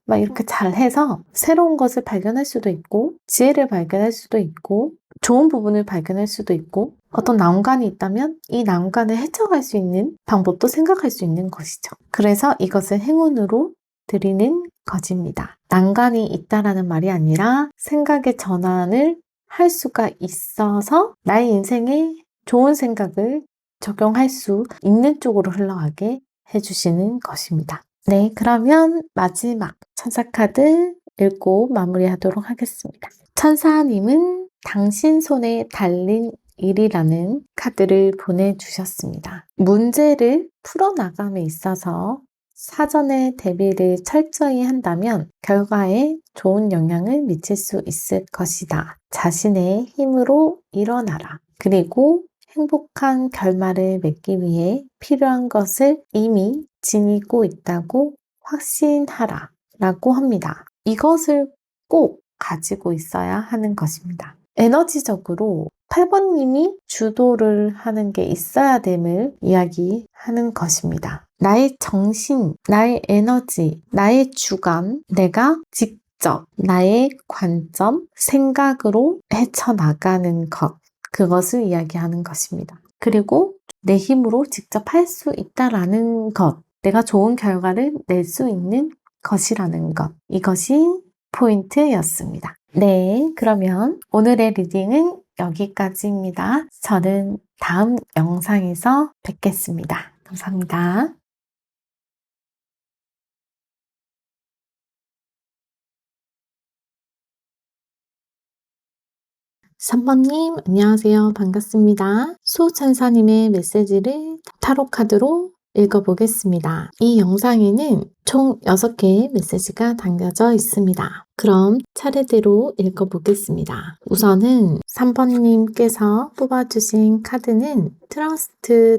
막 이렇게 잘 해서 새로운 것을 발견할 수도 있고 지혜를 발견할 수도 있고 좋은 부분을 발견할 수도 있고 어떤 난관이 있다면 이 난관을 헤쳐갈 수 있는 방법도 생각할 수 있는 것이죠. 그래서 이것을 행운으로 드리는 것입니다. 난관이 있다라는 말이 아니라 생각의 전환을 할 수가 있어서 나의 인생에 좋은 생각을 적용할 수 있는 쪽으로 흘러가게 해주시는 것입니다. 네, 그러면 마지막 천사카드 읽고 마무리하도록 하겠습니다. 천사님은 당신 손에 달린 일이라는 카드를 보내주셨습니다. 문제를 풀어나감에 있어서 사전에 대비를 철저히 한다면 결과에 좋은 영향을 미칠 수 있을 것이다. 자신의 힘으로 일어나라. 그리고 행복한 결말을 맺기 위해 필요한 것을 이미 지니고 있다고 확신하라 라고 합니다. 이것을 꼭 가지고 있어야 하는 것입니다. 에너지적으로 8번님이 주도를 하는 게 있어야 됨을 이야기하는 것입니다. 나의 정신, 나의 에너지, 나의 주관, 내가 직접 나의 관점, 생각으로 헤쳐나가는 것, 그것을 이야기하는 것입니다. 그리고 내 힘으로 직접 할 수 있다라는 것, 내가 좋은 결과를 낼 수 있는 것이라는 것, 이것이 포인트였습니다. 네, 그러면 오늘의 리딩은 여기까지입니다. 저는 다음 영상에서 뵙겠습니다. 감사합니다. 3번님, 안녕하세요. 반갑습니다. 수호천사님의 메시지를 타로카드로 읽어보겠습니다. 이 영상에는 총 6개의 메시지가 담겨져 있습니다. 그럼 차례대로 읽어보겠습니다. 우선은 3번님께서 뽑아주신 카드는 Trust the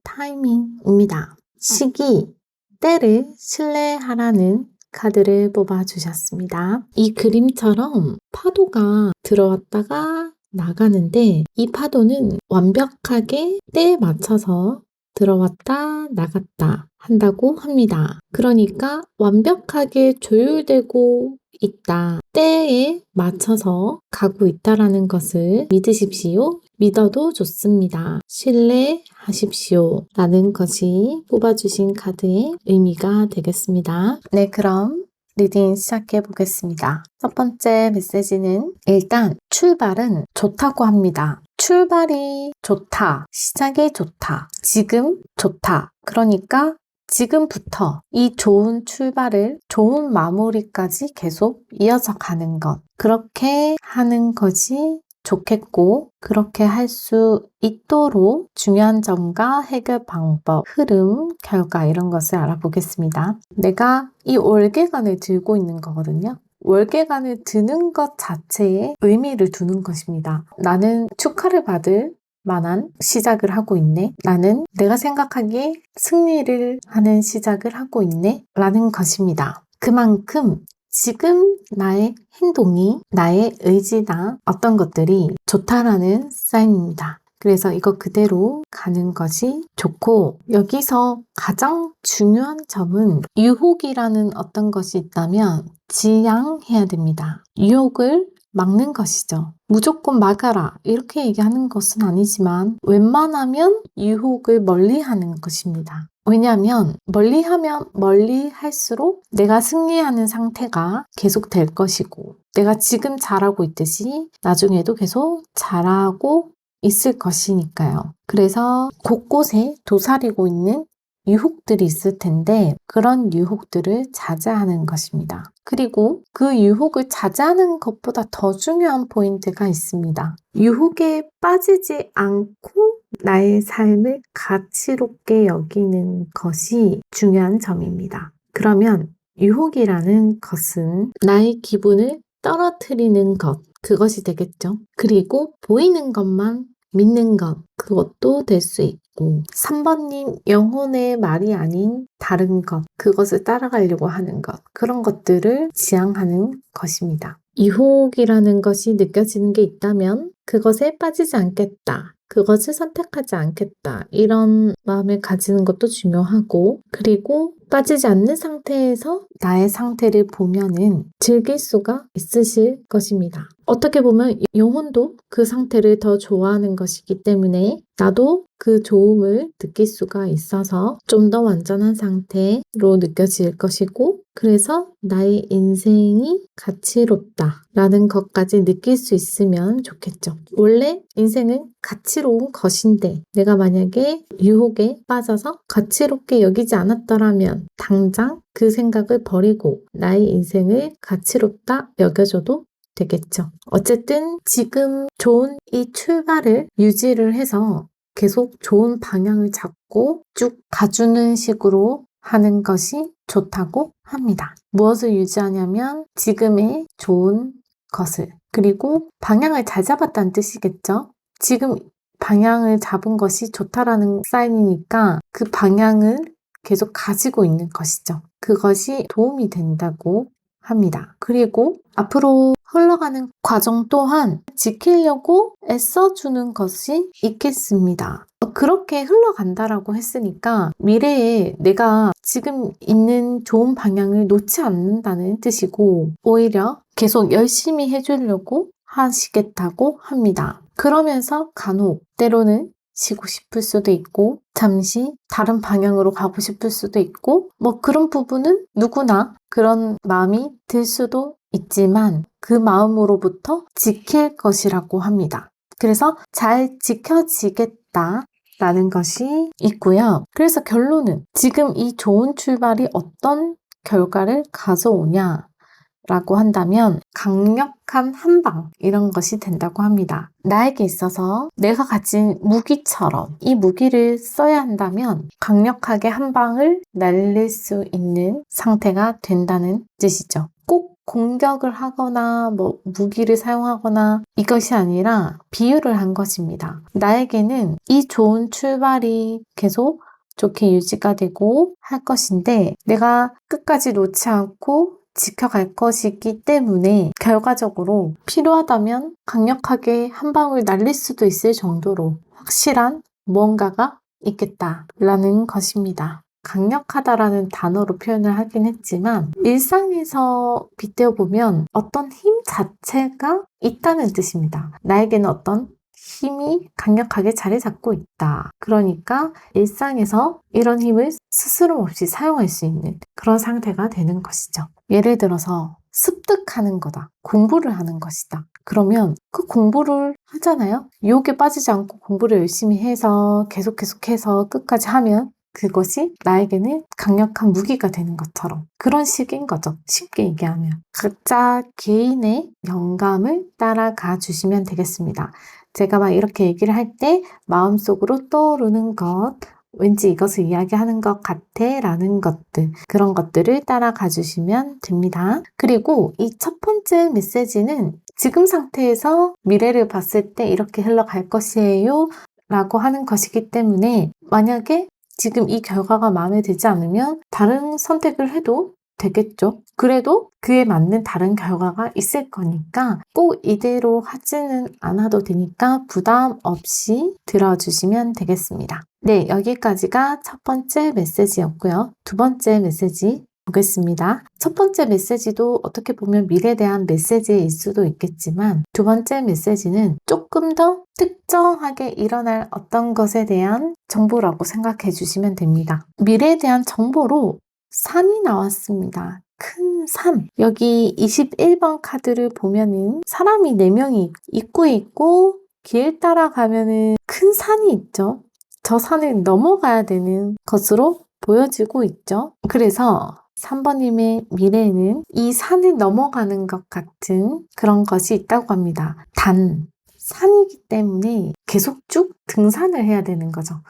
Timing입니다. 시기, 때를 신뢰하라는 카드를 뽑아주셨습니다. 이 그림처럼 파도가 들어왔다가 나가는데 이 파도는 완벽하게 때에 맞춰서 들어왔다 나갔다 한다고 합니다. 그러니까 완벽하게 조율되고 있다. 때에 맞춰서 가고 있다라는 것을 믿으십시오. 믿어도 좋습니다. 신뢰하십시오. 라는 것이 뽑아주신 카드의 의미가 되겠습니다. 네, 그럼 리딩 시작해 보겠습니다. 첫 번째 메시지는 일단 출발은 좋다고 합니다. 출발이 좋다. 시작이 좋다. 지금 좋다. 그러니까 지금부터 이 좋은 출발을 좋은 마무리까지 계속 이어져 가는 것. 그렇게 하는 것이 좋겠고 그렇게 할 수 있도록 중요한 점과 해결 방법, 흐름, 결과 이런 것을 알아보겠습니다. 내가 이 월계관을 들고 있는 거거든요. 월계관을 드는 것 자체에 의미를 두는 것입니다. 나는 축하를 받을 만한 시작을 하고 있네. 나는 내가 생각하기에 승리를 하는 시작을 하고 있네. 라는 것입니다. 그만큼 지금 나의 행동이, 나의 의지나 어떤 것들이 좋다라는 사인입니다. 그래서 이거 그대로 가는 것이 좋고 여기서 가장 중요한 점은 유혹이라는 어떤 것이 있다면 지양해야 됩니다. 유혹을 막는 것이죠. 무조건 막아라 이렇게 얘기하는 것은 아니지만 웬만하면 유혹을 멀리하는 것입니다. 왜냐하면 멀리하면 멀리 할수록 내가 승리하는 상태가 계속 될 것이고 내가 지금 잘하고 있듯이 나중에도 계속 잘하고 있을 것이니까요. 그래서 곳곳에 도사리고 있는 유혹들이 있을 텐데 그런 유혹들을 자제하는 것입니다. 그리고 그 유혹을 자제하는 것보다 더 중요한 포인트가 있습니다. 유혹에 빠지지 않고 나의 삶을 가치롭게 여기는 것이 중요한 점입니다. 그러면 유혹이라는 것은 나의 기분을 떨어뜨리는 것, 그것이 되겠죠. 그리고 보이는 것만 믿는 것, 그것도 될 수 있고 3번님 영혼의 말이 아닌 다른 것, 그것을 따라가려고 하는 것, 그런 것들을 지향하는 것입니다. 유혹이라는 것이 느껴지는 게 있다면 그것에 빠지지 않겠다. 그것을 선택하지 않겠다. 이런 마음을 가지는 것도 중요하고 그리고 빠지지 않는 상태에서 나의 상태를 보면은 즐길 수가 있으실 것입니다. 어떻게 보면 영혼도 그 상태를 더 좋아하는 것이기 때문에 나도 그 좋음을 느낄 수가 있어서 좀 더 완전한 상태로 느껴질 것이고 그래서 나의 인생이 가치롭다 라는 것까지 느낄 수 있으면 좋겠죠. 원래 인생은 가치로운 것인데 내가 만약에 유혹에 빠져서 가치롭게 여기지 않았더라면 당장 그 생각을 버리고 나의 인생을 가치롭다 여겨줘도 되겠죠. 어쨌든 지금 좋은 이 출발을 유지를 해서 계속 좋은 방향을 잡고 쭉 가주는 식으로 하는 것이 좋다고 합니다. 무엇을 유지하냐면 지금의 좋은 것을 그리고 방향을 잘 잡았다는 뜻이겠죠. 지금 방향을 잡은 것이 좋다라는 사인이니까 그 방향을 계속 가지고 있는 것이죠. 그것이 도움이 된다고 합니다. 그리고 앞으로 흘러가는 과정 또한 지키려고 애써주는 것이 있겠습니다. 그렇게 흘러간다라고 했으니까 미래에 내가 지금 있는 좋은 방향을 놓지 않는다는 뜻이고 오히려 계속 열심히 해주려고 하시겠다고 합니다. 그러면서 간혹 때로는 쉬고 싶을 수도 있고 잠시 다른 방향으로 가고 싶을 수도 있고 뭐 그런 부분은 누구나 그런 마음이 들 수도 있지만 그 마음으로부터 지킬 것이라고 합니다. 그래서 잘 지켜지겠다 라는 것이 있고요. 그래서 결론은 지금 이 좋은 출발이 어떤 결과를 가져오냐 라고 한다면 강력한 한방 이런 것이 된다고 합니다. 나에게 있어서 내가 가진 무기처럼 이 무기를 써야 한다면 강력하게 한 방을 날릴 수 있는 상태가 된다는 뜻이죠. 꼭 공격을 하거나 뭐 무기를 사용하거나 이것이 아니라 비유를 한 것입니다. 나에게는 이 좋은 출발이 계속 좋게 유지가 되고 할 것인데 내가 끝까지 놓지 않고 지켜갈 것이기 때문에 결과적으로 필요하다면 강력하게 한 방울 날릴 수도 있을 정도로 확실한 무언가가 있겠다라는 것입니다. 강력하다라는 단어로 표현을 하긴 했지만 일상에서 빗대어 보면 어떤 힘 자체가 있다는 뜻입니다. 나에게는 어떤 힘이 강력하게 자리 잡고 있다. 그러니까 일상에서 이런 힘을 스스럼 없이 사용할 수 있는 그런 상태가 되는 것이죠. 예를 들어서 습득하는 거다. 공부를 하는 것이다. 그러면 그 공부를 하잖아요. 유혹에 빠지지 않고 공부를 열심히 해서 계속해서 끝까지 하면 그것이 나에게는 강력한 무기가 되는 것처럼 그런 식인 거죠. 쉽게 얘기하면. 각자 개인의 영감을 따라가 주시면 되겠습니다. 제가 막 이렇게 얘기를 할 때 마음속으로 떠오르는 것, 왠지 이것을 이야기하는 것 같아 라는 것들, 그런 것들을 따라가 주시면 됩니다. 그리고 이 첫 번째 메시지는 지금 상태에서 미래를 봤을 때 이렇게 흘러갈 것이에요 라고 하는 것이기 때문에 만약에 지금 이 결과가 마음에 들지 않으면 다른 선택을 해도 되겠죠. 그래도 그에 맞는 다른 결과가 있을 거니까 꼭 이대로 하지는 않아도 되니까 부담 없이 들어주시면 되겠습니다. 네, 여기까지가 첫 번째 메시지였고요. 두 번째 메시지 보겠습니다. 첫 번째 메시지도 어떻게 보면 미래에 대한 메시지일 수도 있겠지만 두 번째 메시지는 조금 더 특정하게 일어날 어떤 것에 대한 정보라고 생각해 주시면 됩니다. 미래에 대한 정보로 산이 나왔습니다. 큰 산. 여기 21번 카드를 보면은 사람이 4명이 입구에 있고 길 따라가면은 큰 산이 있죠. 저 산을 넘어가야 되는 것으로 보여지고 있죠. 그래서 3번님의 미래에는 이 산을 넘어가는 것 같은 그런 것이 있다고 합니다. 단, 산이기 때문에 계속 쭉 등산을 해야 되는 거죠.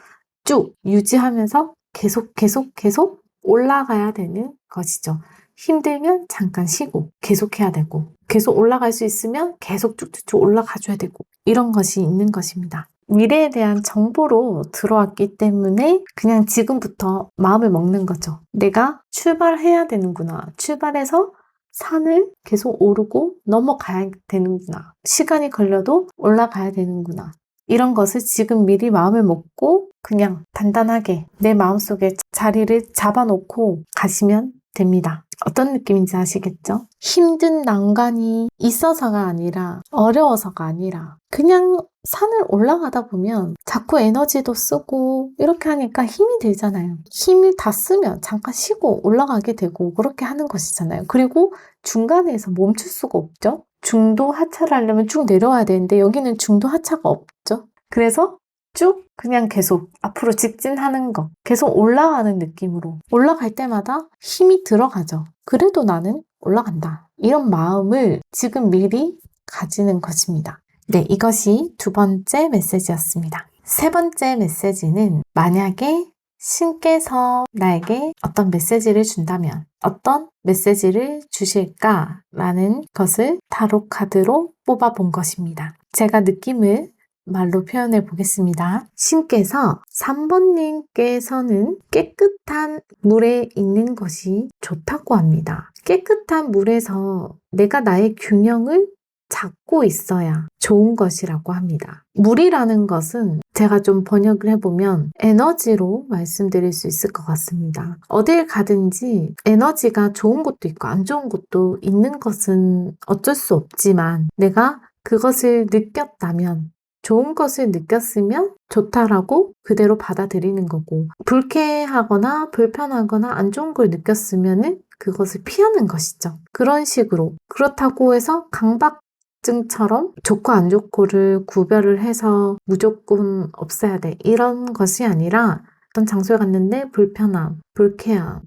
쭉 유지하면서 계속 올라가야 되는 것이죠. 힘들면 잠깐 쉬고 계속해야 되고 계속 올라갈 수 있으면 계속 쭉쭉쭉 올라가줘야 되고 이런 것이 있는 것입니다. 미래에 대한 정보로 들어왔기 때문에 그냥 지금부터 마음을 먹는 거죠. 내가 출발해야 되는구나. 출발해서 산을 계속 오르고 넘어가야 되는구나. 시간이 걸려도 올라가야 되는구나. 이런 것을 지금 미리 마음을 먹고 그냥 단단하게 내 마음속에 자리를 잡아놓고 가시면 됩니다. 어떤 느낌인지 아시겠죠? 힘든 난관이 있어서가 아니라 어려워서가 아니라 그냥 산을 올라가다 보면 자꾸 에너지도 쓰고 이렇게 하니까 힘이 들잖아요. 힘을 다 쓰면 잠깐 쉬고 올라가게 되고 그렇게 하는 것이잖아요. 그리고 중간에서 멈출 수가 없죠. 중도 하차를 하려면 쭉 내려와야 되는데 여기는 중도 하차가 없죠. 그래서 쭉 그냥 계속 앞으로 직진하는 거, 계속 올라가는 느낌으로 올라갈 때마다 힘이 들어가죠. 그래도 나는 올라간다. 이런 마음을 지금 미리 가지는 것입니다. 네, 이것이 두 번째 메시지였습니다. 세 번째 메시지는 만약에 신께서 나에게 어떤 메시지를 준다면 어떤 메시지를 주실까라는 것을 타로 카드로 뽑아본 것입니다. 제가 느낌을 말로 표현해 보겠습니다. 신께서 3번님께서는 깨끗한 물에 있는 것이 좋다고 합니다. 깨끗한 물에서 내가 나의 균형을 잡고 있어야 좋은 것이라고 합니다. 물이라는 것은 제가 좀 번역을 해보면 에너지로 말씀드릴 수 있을 것 같습니다. 어딜 가든지 에너지가 좋은 것도 있고 안 좋은 것도 있는 것은 어쩔 수 없지만 내가 그것을 느꼈다면 좋은 것을 느꼈으면 좋다라고 그대로 받아들이는 거고 불쾌하거나 불편하거나 안 좋은 걸 느꼈으면 그것을 피하는 것이죠. 그런 식으로 그렇다고 해서 강박증처럼 좋고 안 좋고를 구별을 해서 무조건 없애야 돼 이런 것이 아니라 어떤 장소에 갔는데 불편함, 불쾌함,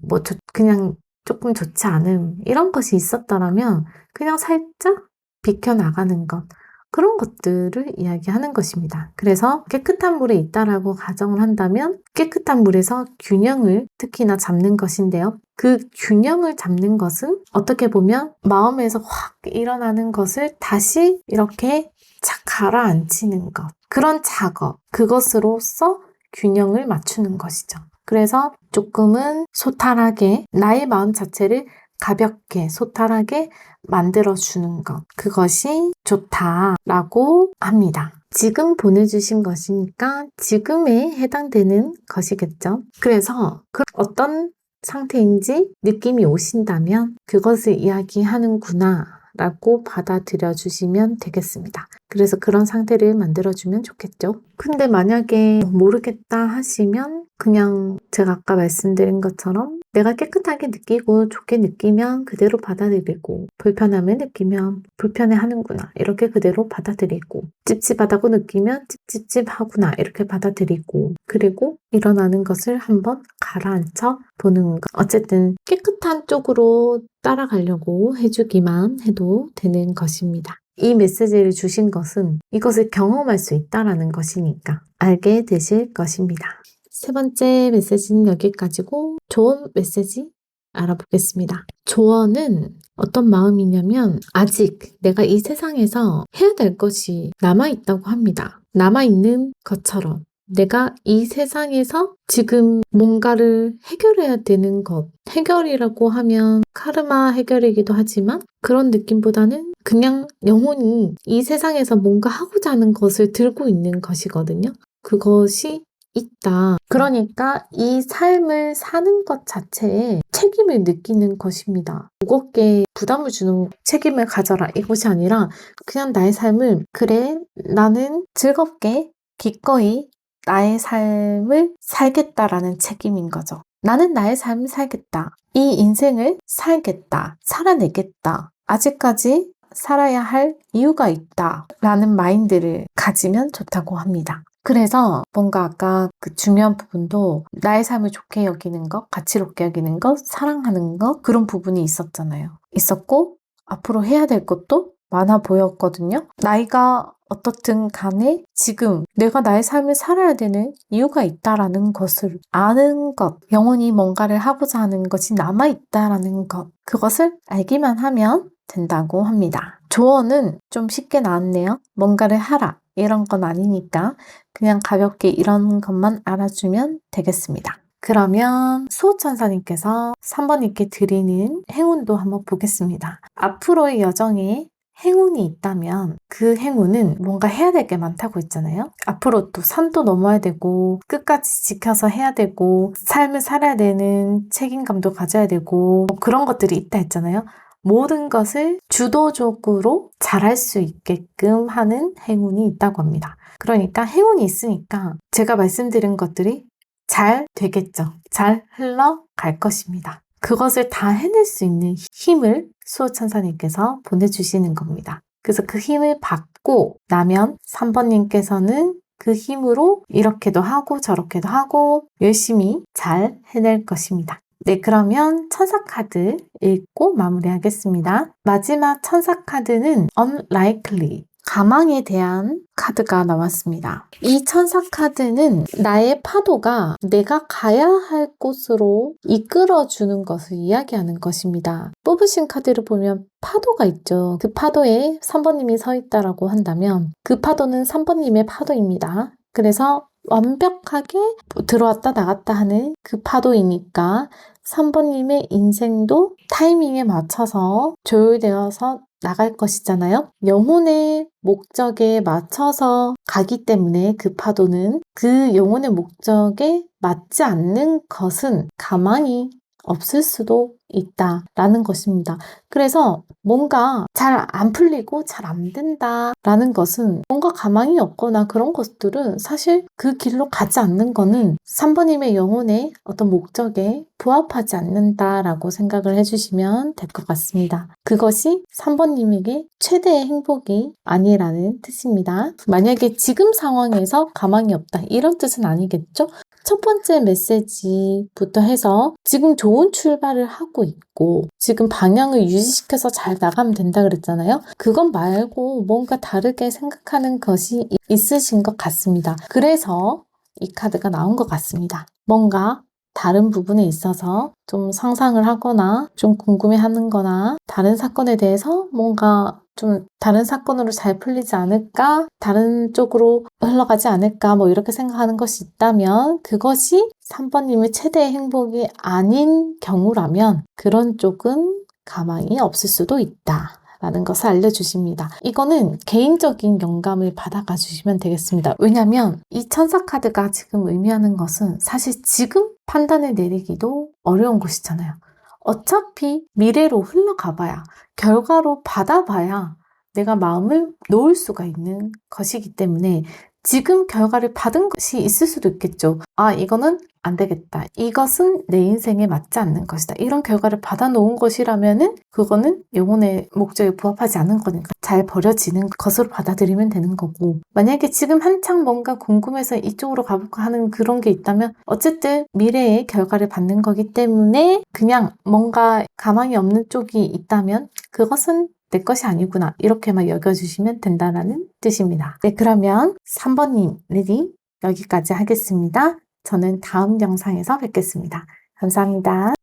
그냥 조금 좋지 않음 이런 것이 있었다면 그냥 살짝 비켜나가는 것 그런 것들을 이야기하는 것입니다. 그래서 깨끗한 물에 있다라고 가정을 한다면 깨끗한 물에서 균형을 특히나 잡는 것인데요. 그 균형을 잡는 것은 어떻게 보면 마음에서 확 일어나는 것을 다시 이렇게 착 가라앉히는 것. 그런 작업, 그것으로서 균형을 맞추는 것이죠. 그래서 조금은 소탈하게 나의 마음 자체를 가볍게 소탈하게 만들어주는 것, 그것이 좋다라고 합니다. 지금 보내주신 것이니까 지금에 해당되는 것이겠죠. 그래서 어떤 상태인지 느낌이 오신다면 그것을 이야기하는구나 라고 받아들여 주시면 되겠습니다. 그래서 그런 상태를 만들어주면 좋겠죠. 근데 만약에 모르겠다 하시면 그냥 제가 아까 말씀드린 것처럼 내가 깨끗하게 느끼고 좋게 느끼면 그대로 받아들이고, 불편함을 느끼면 불편해하는구나 이렇게 그대로 받아들이고, 찝찝하다고 느끼면 찝찝하구나 이렇게 받아들이고, 그리고 일어나는 것을 한번 가라앉혀 보는 것. 어쨌든 깨끗한 쪽으로 따라가려고 해주기만 해도 되는 것입니다. 이 메시지를 주신 것은 이것을 경험할 수 있다는 것이니까 알게 되실 것입니다. 세 번째 메시지는 여기까지고, 조언 메시지 알아보겠습니다. 조언은 어떤 마음이냐면, 아직 내가 이 세상에서 해야 될 것이 남아있다고 합니다. 남아있는 것처럼 내가 이 세상에서 지금 뭔가를 해결해야 되는 것, 해결이라고 하면 카르마 해결이기도 하지만 그런 느낌보다는 그냥 영혼이 이 세상에서 뭔가 하고자 하는 것을 들고 있는 것이거든요. 그것이 있다. 그러니까 이 삶을 사는 것 자체에 책임을 느끼는 것입니다. 무겁게 부담을 주는 책임을 가져라 이것이 아니라 그냥 나의 삶을, 그래 나는 즐겁게 기꺼이 나의 삶을 살겠다라는 책임인 거죠. 나는 나의 삶을 살겠다. 이 인생을 살겠다. 살아내겠다. 아직까지 살아야 할 이유가 있다. 라는 마인드를 가지면 좋다고 합니다. 그래서 뭔가 아까 그 중요한 부분도 나의 삶을 좋게 여기는 것, 가치롭게 여기는 것, 사랑하는 것, 그런 부분이 있었잖아요. 있었고 앞으로 해야 될 것도 많아 보였거든요. 나이가 어떻든 간에 지금 내가 나의 삶을 살아야 되는 이유가 있다라는 것을 아는 것, 영원히 뭔가를 하고자 하는 것이 남아있다라는 것, 그것을 알기만 하면 된다고 합니다. 조언은 좀 쉽게 나왔네요. 뭔가를 하라 이런 건 아니니까 그냥 가볍게 이런 것만 알아주면 되겠습니다. 그러면 수호천사님께서 3번님께 드리는 행운도 한번 보겠습니다. 앞으로의 여정에 행운이 있다면 그 행운은 뭔가 해야 될 게 많다고 했잖아요. 앞으로 또 산도 넘어야 되고 끝까지 지켜서 해야 되고 삶을 살아야 되는 책임감도 가져야 되고 그런 것들이 있다 했잖아요. 모든 것을 주도적으로 잘할 수 있게끔 하는 행운이 있다고 합니다. 그러니까 행운이 있으니까 제가 말씀드린 것들이 잘 되겠죠. 잘 흘러갈 것입니다. 그것을 다 해낼 수 있는 힘을 수호천사님께서 보내주시는 겁니다. 그래서 그 힘을 받고 나면 3번님께서는 그 힘으로 이렇게도 하고 저렇게도 하고 열심히 잘 해낼 것입니다. 네, 그러면 천사 카드 읽고 마무리하겠습니다. 마지막 천사 카드는 unlikely, 가망에 대한 카드가 나왔습니다. 이 천사 카드는 나의 파도가 내가 가야 할 곳으로 이끌어주는 것을 이야기하는 것입니다. 뽑으신 카드를 보면 파도가 있죠. 그 파도에 3번님이 서 있다라고 한다면 그 파도는 3번님의 파도입니다. 그래서 완벽하게 들어왔다 나갔다 하는 그 파도이니까 3번님의 인생도 타이밍에 맞춰서 조율되어서 나갈 것이잖아요. 영혼의 목적에 맞춰서 가기 때문에 그 파도는 그 영혼의 목적에 맞지 않는 것은 가망이 없을 수도 있다라는 것입니다. 그래서 뭔가 잘 안 풀리고 잘 안 된다라는 것은 뭔가 가망이 없거나 그런 것들은 사실 그 길로 가지 않는 거는 3번님의 영혼의 어떤 목적에 부합하지 않는다라고 생각을 해주시면 될 것 같습니다. 그것이 3번님에게 최대의 행복이 아니라는 뜻입니다. 만약에 지금 상황에서 가망이 없다 이런 뜻은 아니겠죠? 첫 번째 메시지부터 해서 지금 좋은 출발을 하고 있고 지금 방향을 유지시켜서 잘 나가면 된다 그랬잖아요. 그건 말고 뭔가 다르게 생각하는 것이 있으신 것 같습니다. 그래서 이 카드가 나온 것 같습니다. 뭔가 다른 부분에 있어서 좀 상상을 하거나 좀 궁금해하는 거나 다른 사건에 대해서 뭔가 좀 다른 사건으로 잘 풀리지 않을까? 다른 쪽으로 흘러가지 않을까 뭐 이렇게 생각하는 것이 있다면 그것이 3번님의 최대의 행복이 아닌 경우라면 그런 쪽은 가망이 없을 수도 있다 라는 것을 알려주십니다. 이거는 개인적인 영감을 받아가 주시면 되겠습니다. 왜냐하면 이 천사 카드가 지금 의미하는 것은 사실 지금 판단을 내리기도 어려운 것이잖아요. 어차피 미래로 흘러가봐야 결과로 받아봐야 내가 마음을 놓을 수가 있는 것이기 때문에 지금 결과를 받은 것이 있을 수도 있겠죠. 아, 이거는 안 되겠다. 이것은 내 인생에 맞지 않는 것이다. 이런 결과를 받아놓은 것이라면은 그거는 영혼의 목적에 부합하지 않은 거니까 잘 버려지는 것으로 받아들이면 되는 거고, 만약에 지금 한창 뭔가 궁금해서 이쪽으로 가볼까 하는 그런 게 있다면 어쨌든 미래의 결과를 받는 거기 때문에 그냥 뭔가 가망이 없는 쪽이 있다면 그것은 내 것이 아니구나 이렇게만 여겨주시면 된다는 뜻입니다. 네, 그러면 3번님 리딩 여기까지 하겠습니다. 저는 다음 영상에서 뵙겠습니다. 감사합니다.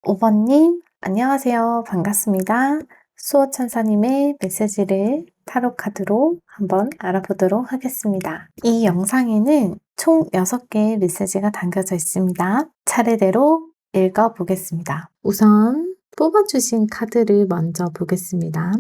(5번님) 안녕하세요. 반갑습니다. 수호천사님의 메시지를 타로 카드로 한번 알아보도록 하겠습니다. 이 영상에는 총 6개의 메시지가 담겨져 있습니다. 차례대로 읽어보겠습니다. 우선 뽑아주신 카드를 먼저 보겠습니다.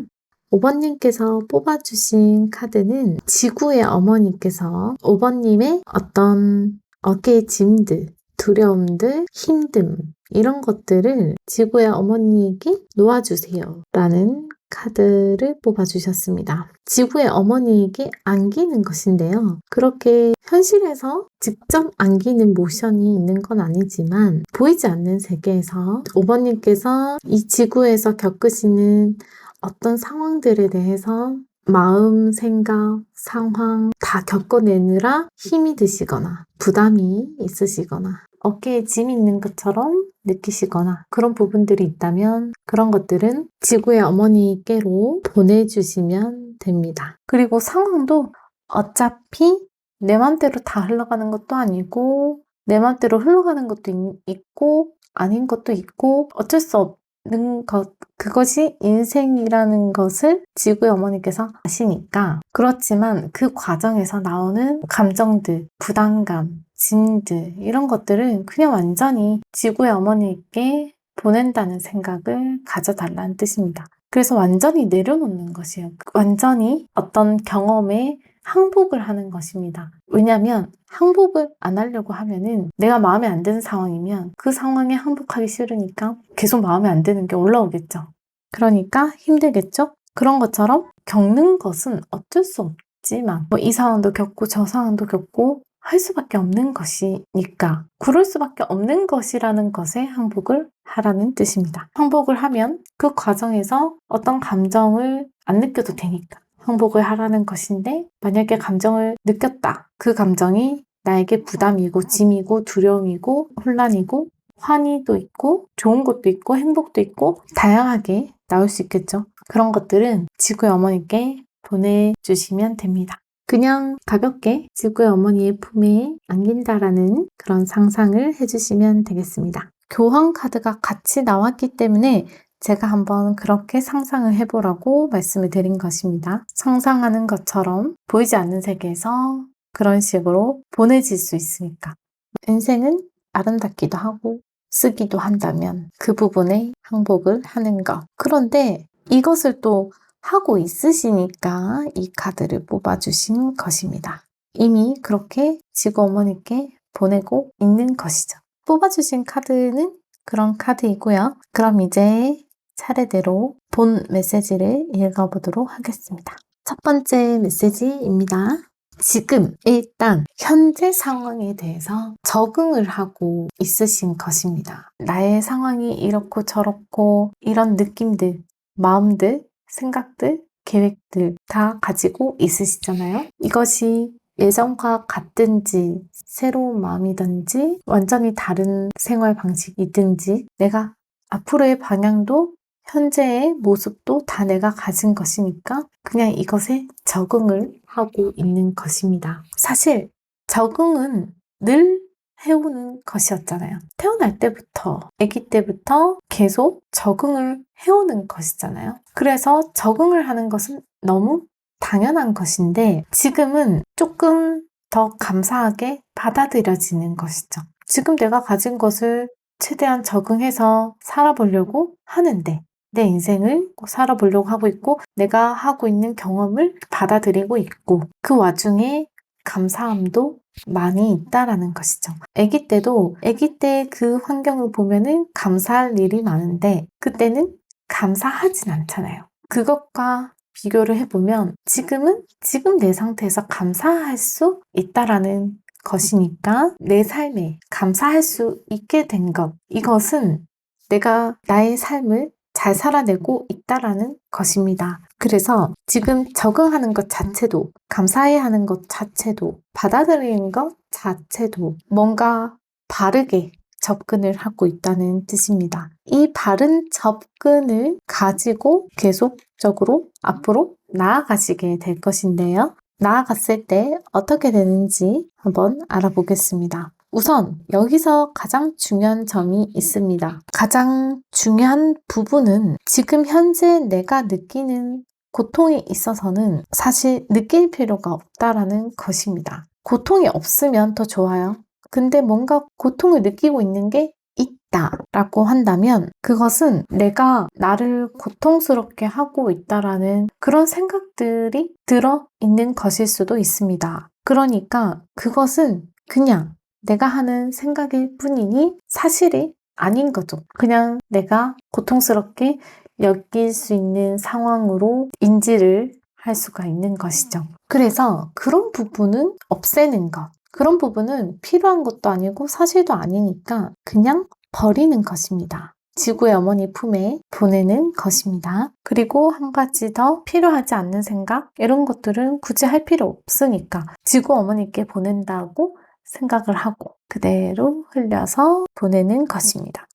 5번님께서 뽑아주신 카드는 지구의 어머니께서 5번님의 어떤 어깨의 짐들, 두려움들, 힘듦 이런 것들을 지구의 어머니에게 놓아주세요 라는 카드를 뽑아주셨습니다. 지구의 어머니에게 안기는 것인데요. 그렇게 현실에서 직접 안기는 모션이 있는 건 아니지만 보이지 않는 세계에서 5번님께서 이 지구에서 겪으시는 어떤 상황들에 대해서 마음, 생각, 상황 다 겪어내느라 힘이 드시거나 부담이 있으시거나 어깨에 짐이 있는 것처럼 느끼시거나 그런 부분들이 있다면 그런 것들은 지구의 어머니께로 보내주시면 됩니다. 그리고 상황도 어차피 내 맘대로 다 흘러가는 것도 아니고 내 맘대로 흘러가는 것도 있고 아닌 것도 있고 어쩔 수 없는 것, 그것이 인생이라는 것을 지구의 어머니께서 아시니까 그렇지만 그 과정에서 나오는 감정들, 부담감, 짐들 이런 것들은 그냥 완전히 지구의 어머니께 보낸다는 생각을 가져달라는 뜻입니다. 그래서 완전히 내려놓는 것이에요. 완전히 어떤 경험에 항복을 하는 것입니다. 왜냐하면 항복을 안 하려고 하면은 내가 마음에 안 드는 상황이면 그 상황에 항복하기 싫으니까 계속 마음에 안 드는 게 올라오겠죠. 그러니까 힘들겠죠? 그런 것처럼 겪는 것은 어쩔 수 없지만 뭐 이 상황도 겪고 저 상황도 겪고 할 수밖에 없는 것이니까 그럴 수밖에 없는 것이라는 것에 항복을 하라는 뜻입니다. 항복을 하면 그 과정에서 어떤 감정을 안 느껴도 되니까 항복을 하라는 것인데 만약에 감정을 느꼈다. 그 감정이 나에게 부담이고 짐이고 두려움이고 혼란이고 환희도 있고 좋은 것도 있고 행복도 있고 다양하게 나올 수 있겠죠. 그런 것들은 지구의 어머니께 보내주시면 됩니다. 그냥 가볍게 지구의 어머니의 품에 안긴다라는 그런 상상을 해주시면 되겠습니다. 교황 카드가 같이 나왔기 때문에 제가 한번 그렇게 상상을 해보라고 말씀을 드린 것입니다. 상상하는 것처럼 보이지 않는 세계에서 그런 식으로 보내질 수 있으니까 인생은 아름답기도 하고 쓰기도 한다면 그 부분에 항복을 하는 것. 그런데 이것을 또 하고 있으시니까 이 카드를 뽑아주신 것입니다. 이미 그렇게 지구 어머니께 보내고 있는 것이죠. 뽑아주신 카드는 그런 카드이고요. 그럼 이제 차례대로 본 메시지를 읽어보도록 하겠습니다. 첫 번째 메시지입니다. 지금 일단 현재 상황에 대해서 적응을 하고 있으신 것입니다. 나의 상황이 이렇고 저렇고 이런 느낌들, 마음들, 생각들, 계획들 다 가지고 있으시잖아요. 이것이 예전과 같든지 새로운 마음이든지 완전히 다른 생활 방식이든지 내가 앞으로의 방향도 현재의 모습도 다 내가 가진 것이니까 그냥 이것에 적응을 하고 있는 것입니다. 사실 적응은 늘 해오는 것이었잖아요. 태어날 때부터, 아기 때부터 계속 적응을 해오는 것이잖아요. 그래서 적응을 하는 것은 너무 당연한 것인데 지금은 조금 더 감사하게 받아들여지는 것이죠. 지금 내가 가진 것을 최대한 적응해서 살아보려고 하는데 내 인생을 살아보려고 하고 있고 내가 하고 있는 경험을 받아들이고 있고 그 와중에 감사함도 많이 있다라는 것이죠. 아기 때도 아기 때 그 환경을 보면은 감사할 일이 많은데 그때는 감사하진 않잖아요. 그것과 비교를 해보면 지금은 지금 내 상태에서 감사할 수 있다라는 것이니까 내 삶에 감사할 수 있게 된 것, 이것은 내가 나의 삶을 잘 살아내고 있다라는 것입니다. 그래서 지금 적응하는 것 자체도, 감사해야 하는 것 자체도, 받아들이는 것 자체도 뭔가 바르게 접근을 하고 있다는 뜻입니다. 이 바른 접근을 가지고 계속적으로 앞으로 나아가시게 될 것인데요. 나아갔을 때 어떻게 되는지 한번 알아보겠습니다. 우선 여기서 가장 중요한 점이 있습니다. 가장 중요한 부분은 지금 현재 내가 느끼는 고통에 있어서는 사실 느낄 필요가 없다라는 것입니다. 고통이 없으면 더 좋아요. 근데 뭔가 고통을 느끼고 있는 게 있다라고 한다면 그것은 내가 나를 고통스럽게 하고 있다라는 그런 생각들이 들어있는 것일 수도 있습니다. 그러니까 그것은 그냥 내가 하는 생각일 뿐이니 사실이 아닌 거죠. 그냥 내가 고통스럽게 여길 수 있는 상황으로 인지를 할 수가 있는 것이죠. 그래서 그런 부분은 없애는 것. 그런 부분은 필요한 것도 아니고 사실도 아니니까 그냥 버리는 것입니다. 지구의 어머니 품에 보내는 것입니다. 그리고 한 가지 더 필요하지 않는 생각 이런 것들은 굳이 할 필요 없으니까 지구 어머니께 보낸다고 생각을 하고 그대로 흘려서 보내는 것입니다.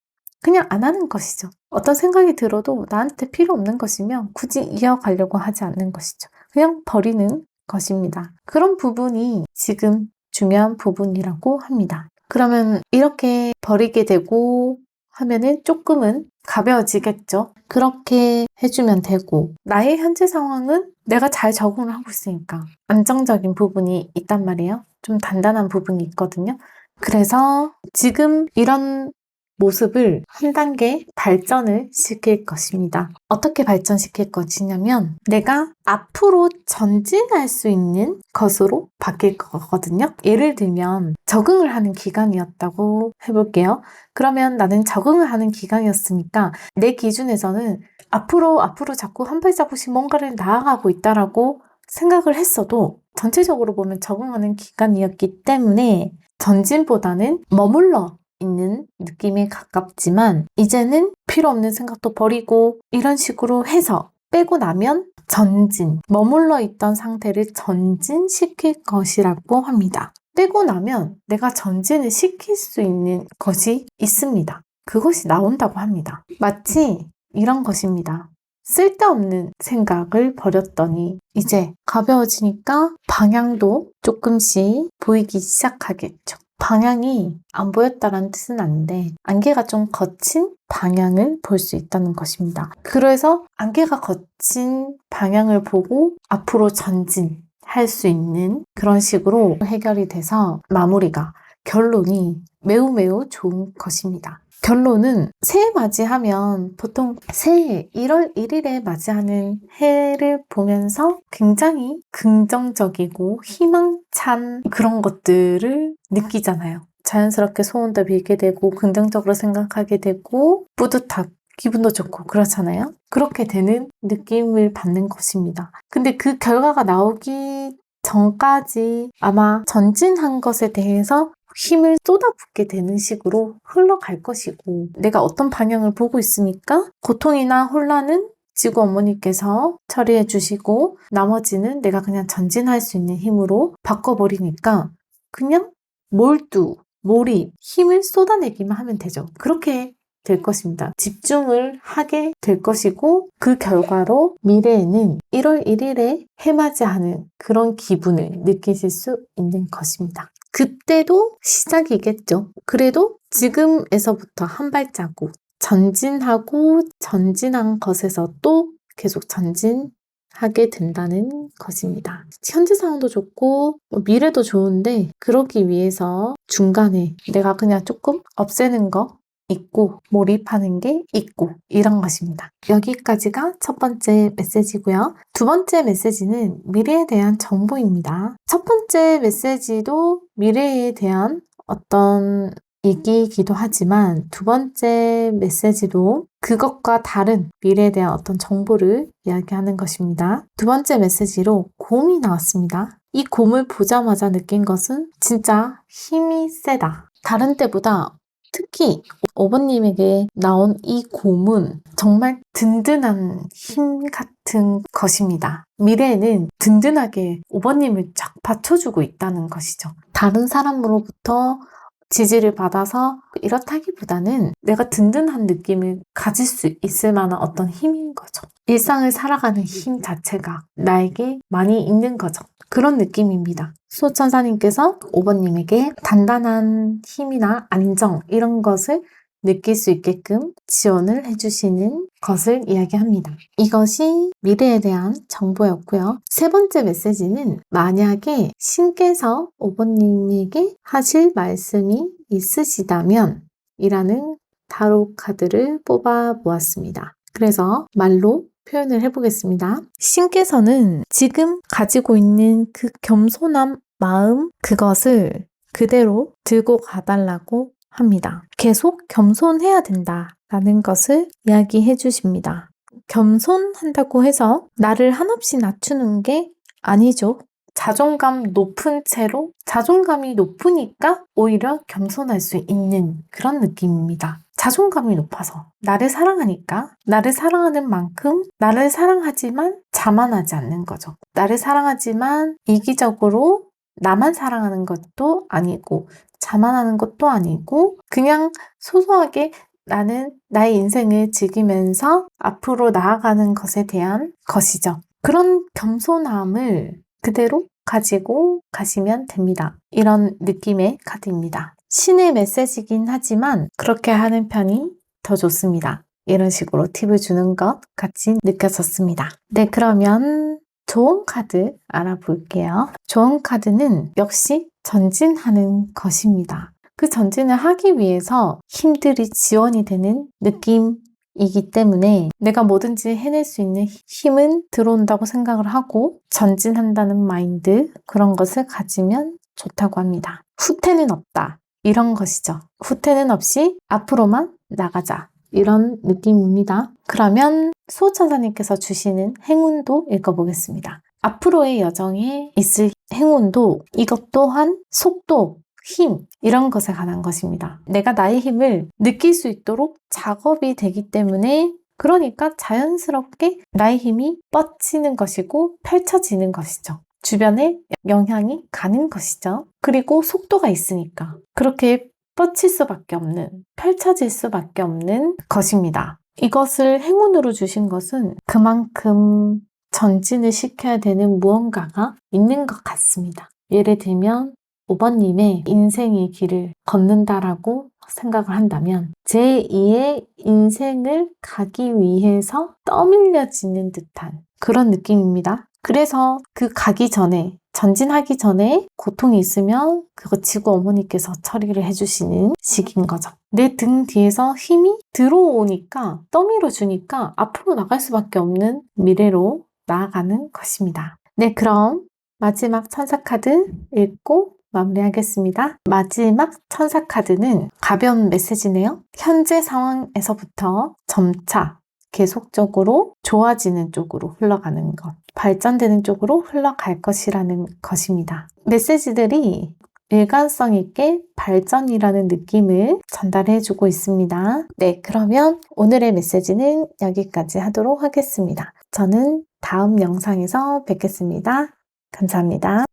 그냥 안 하는 것이죠. 어떤 생각이 들어도 나한테 필요 없는 것이면 굳이 이어가려고 하지 않는 것이죠. 그냥 버리는 것입니다. 그런 부분이 지금 중요한 부분이라고 합니다. 그러면 이렇게 버리게 되고 하면은 조금은 가벼워지겠죠. 그렇게 해주면 되고 나의 현재 상황은 내가 잘 적응을 하고 있으니까 안정적인 부분이 있단 말이에요. 좀 단단한 부분이 있거든요. 그래서 지금 이런 모습을 한 단계 발전을 시킬 것입니다. 어떻게 발전시킬 것이냐면 내가 앞으로 전진할 수 있는 것으로 바뀔 거거든요. 예를 들면 적응을 하는 기간이었다고 해볼게요. 그러면 나는 적응을 하는 기간이었으니까 내 기준에서는 앞으로 자꾸 한 발자국씩 뭔가를 나아가고 있다라고 생각을 했어도 전체적으로 보면 적응하는 기간이었기 때문에 전진보다는 머물러 있는 느낌에 가깝지만 이제는 필요 없는 생각도 버리고 이런 식으로 해서 빼고 나면 전진, 머물러 있던 상태를 전진시킬 것이라고 합니다. 빼고 나면 내가 전진을 시킬 수 있는 것이 있습니다. 그것이 나온다고 합니다. 마치 이런 것입니다. 쓸데없는 생각을 버렸더니 이제 가벼워지니까 방향도 조금씩 보이기 시작하겠죠. 방향이 안 보였다는 뜻은 아닌데 안개가 좀 거친 방향을 볼 수 있다는 것입니다. 그래서 안개가 거친 방향을 보고 앞으로 전진할 수 있는 그런 식으로 해결이 돼서 마무리가 결론이 매우 좋은 것입니다. 결론은 새해 맞이하면 보통 새해 1월 1일에 맞이하는 해를 보면서 굉장히 긍정적이고 희망찬 그런 것들을 느끼잖아요. 자연스럽게 소원도 빌게 되고 긍정적으로 생각하게 되고 뿌듯하게 기분도 좋고 그렇잖아요. 그렇게 되는 느낌을 받는 것입니다. 근데 그 결과가 나오기 전까지 아마 전진한 것에 대해서 힘을 쏟아붓게 되는 식으로 흘러갈 것이고, 내가 어떤 방향을 보고 있으니까 고통이나 혼란은 지구 어머니께서 처리해 주시고 나머지는 내가 그냥 전진할 수 있는 힘으로 바꿔버리니까 그냥 몰입, 힘을 쏟아내기만 하면 되죠. 그렇게 될 것입니다. 집중을 하게 될 것이고, 그 결과로 미래에는 1월 1일에 해맞이하는 그런 기분을 느끼실 수 있는 것입니다. 그때도 시작이겠죠. 그래도 지금에서부터 한 발자국 전진하고 전진한 것에서 또 계속 전진하게 된다는 것입니다. 현재 상황도 좋고 미래도 좋은데, 그러기 위해서 중간에 내가 그냥 조금 없애는 거 있고 몰입하는 게 있고 이런 것입니다. 여기까지가 첫 번째 메시지고요. 두 번째 메시지는 미래에 대한 정보입니다. 첫 번째 메시지도 미래에 대한 어떤 얘기이기도 하지만, 두 번째 메시지도 그것과 다른 미래에 대한 어떤 정보를 이야기하는 것입니다. 두 번째 메시지로 곰이 나왔습니다. 이 곰을 보자마자 느낀 것은 진짜 힘이 세다. 다른 때보다 특히 5번님에게 나온 이 곰은 정말 든든한 힘 같은 것입니다. 미래에는 든든하게 5번님을 쫙 받쳐주고 있다는 것이죠. 다른 사람으로부터 지지를 받아서 이렇다기보다는 내가 든든한 느낌을 가질 수 있을 만한 어떤 힘인 거죠. 일상을 살아가는 힘 자체가 나에게 많이 있는 거죠. 그런 느낌입니다. 수호천사님께서 5번님에게 단단한 힘이나 안정 이런 것을 느낄 수 있게끔 지원을 해주시는 것을 이야기합니다. 이것이 미래에 대한 정보였고요. 세 번째 메시지는 만약에 신께서 5번님에게 하실 말씀이 있으시다면 이라는 타로 카드를 뽑아 보았습니다. 그래서 말로 표현을 해보겠습니다. 신께서는 지금 가지고 있는 그 겸손한 마음, 그것을 그대로 들고 가달라고 합니다. 계속 겸손해야 된다라는 것을 이야기해 주십니다. 겸손한다고 해서 나를 한없이 낮추는 게 아니죠. 자존감 높은 채로, 자존감이 높으니까 오히려 겸손할 수 있는 그런 느낌입니다. 자존감이 높아서 나를 사랑하니까, 나를 사랑하는 만큼 나를 사랑하지만 자만하지 않는 거죠. 나를 사랑하지만 이기적으로 나만 사랑하는 것도 아니고 자만하는 것도 아니고, 그냥 소소하게 나는 나의 인생을 즐기면서 앞으로 나아가는 것에 대한 것이죠. 그런 겸손함을 그대로 가지고 가시면 됩니다. 이런 느낌의 카드입니다. 신의 메시지긴 하지만 그렇게 하는 편이 더 좋습니다. 이런 식으로 팁을 주는 것 같이 느껴졌습니다. 네, 그러면 조언 카드 알아볼게요. 조언 카드는 역시 전진하는 것입니다. 그 전진을 하기 위해서 힘들이 지원이 되는 느낌이기 때문에 내가 뭐든지 해낼 수 있는 힘은 들어온다고 생각을 하고 전진한다는 마인드, 그런 것을 가지면 좋다고 합니다. 후퇴는 없다. 이런 것이죠. 후퇴는 없이 앞으로만 나가자. 이런 느낌입니다. 그러면 수호천사님께서 주시는 행운도 읽어보겠습니다. 앞으로의 여정에 있을 행운도 이것 또한 속도, 힘 이런 것에 관한 것입니다. 내가 나의 힘을 느낄 수 있도록 작업이 되기 때문에, 그러니까 자연스럽게 나의 힘이 뻗치는 것이고 펼쳐지는 것이죠. 주변에 영향이 가는 것이죠. 그리고 속도가 있으니까 그렇게 뻗칠 수밖에 없는, 펼쳐질 수밖에 없는 것입니다. 이것을 행운으로 주신 것은 그만큼 전진을 시켜야 되는 무언가가 있는 것 같습니다. 예를 들면 5번님의 인생의 길을 걷는다라고 생각을 한다면 제2의 인생을 가기 위해서 떠밀려지는 듯한 그런 느낌입니다. 그래서 그 가기 전에, 전진하기 전에 고통이 있으면 그거 지구 어머니께서 처리를 해주시는 식인 거죠. 내 등 뒤에서 힘이 들어오니까, 떠밀어 주니까 앞으로 나갈 수밖에 없는 미래로 나아가는 것입니다. 네, 그럼 마지막 천사 카드 읽고 마무리하겠습니다. 마지막 천사 카드는 가벼운 메시지네요. 현재 상황에서부터 점차 계속적으로 좋아지는 쪽으로 흘러가는 것, 발전되는 쪽으로 흘러갈 것이라는 것입니다. 메시지들이 일관성 있게 발전이라는 느낌을 전달해주고 있습니다. 네, 그러면 오늘의 메시지는 여기까지 하도록 하겠습니다. 저는 다음 영상에서 뵙겠습니다. 감사합니다.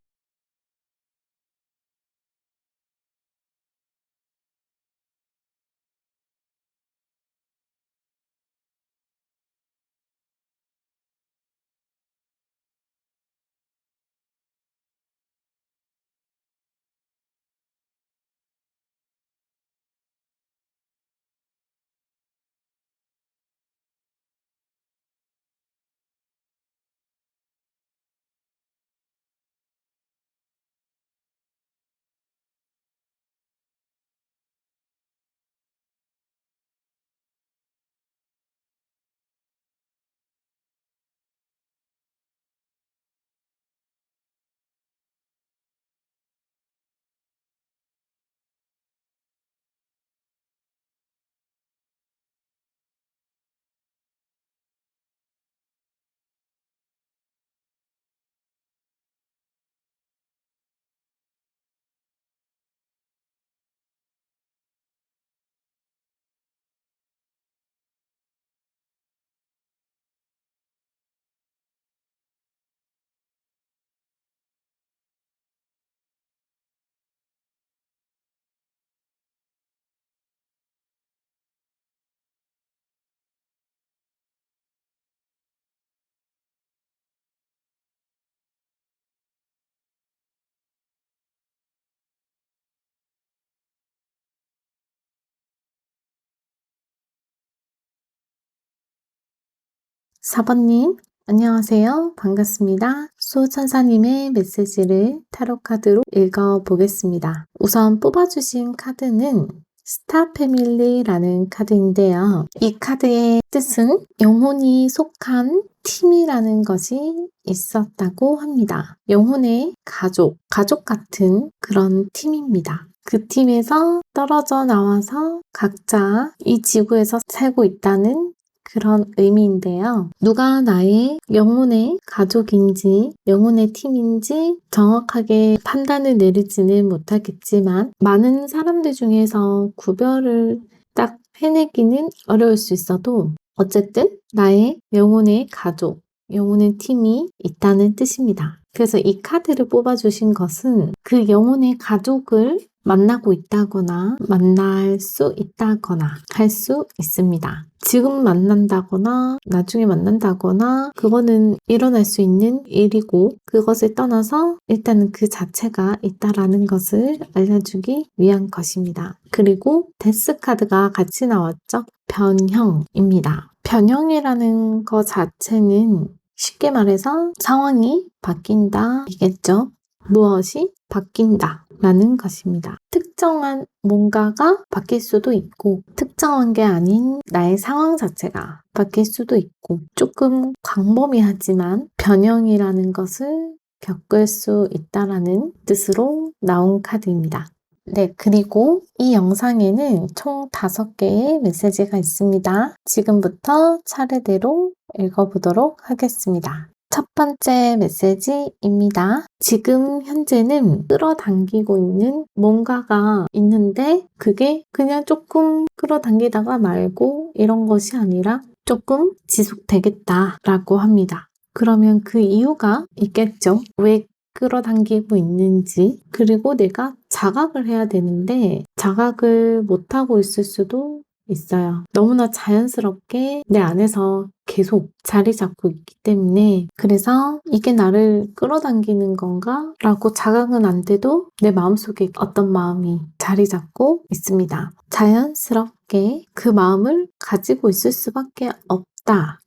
사번님, 안녕하세요. 반갑습니다. 수호천사님의 메시지를 타로카드로 읽어보겠습니다. 우선 뽑아주신 카드는 스타 패밀리라는 카드인데요. 이 카드의 뜻은 영혼이 속한 팀이라는 것이 있었다고 합니다. 영혼의 가족 같은 그런 팀입니다. 그 팀에서 떨어져 나와서 각자 이 지구에서 살고 있다는 그런 의미인데요. 누가 나의 영혼의 가족인지 영혼의 팀인지 정확하게 판단을 내리지는 못하겠지만 많은 사람들 중에서 구별을 딱 해내기는 어려울 수 있어도 어쨌든 나의 영혼의 가족, 영혼의 팀이 있다는 뜻입니다. 그래서 이 카드를 뽑아주신 것은 그 영혼의 가족을 만나고 있다거나 만날 수 있다거나 할 수 있습니다. 지금 만난다거나 나중에 만난다거나 그거는 일어날 수 있는 일이고 그것을 떠나서 일단은 그 자체가 있다라는 것을 알려주기 위한 것입니다. 그리고 데스 카드가 같이 나왔죠. 변형입니다. 변형이라는 것 자체는 쉽게 말해서 상황이 바뀐다 이겠죠. 무엇이 바뀐다 라는 것입니다. 특정한 뭔가가 바뀔 수도 있고 특정한 게 아닌 나의 상황 자체가 바뀔 수도 있고 조금 광범위하지만 변형이라는 것을 겪을 수 있다라는 뜻으로 나온 카드입니다. 네, 그리고 이 영상에는 총 5개의 메시지가 있습니다. 지금부터 차례대로 읽어보도록 하겠습니다. 첫 번째 메시지입니다. 지금 현재는 끌어당기고 있는 뭔가가 있는데 그게 그냥 조금 끌어당기다가 말고 이런 것이 아니라 조금 지속되겠다라고 합니다. 그러면 그 이유가 있겠죠. 왜 끌어당기고 있는지 그리고 내가 자각을 해야 되는데 자각을 못하고 있을 수도 있어요. 너무나 자연스럽게 내 안에서 계속 자리 잡고 있기 때문에 그래서 이게 나를 끌어당기는 건가? 라고 자각은 안 돼도 내 마음속에 어떤 마음이 자리 잡고 있습니다. 자연스럽게 그 마음을 가지고 있을 수밖에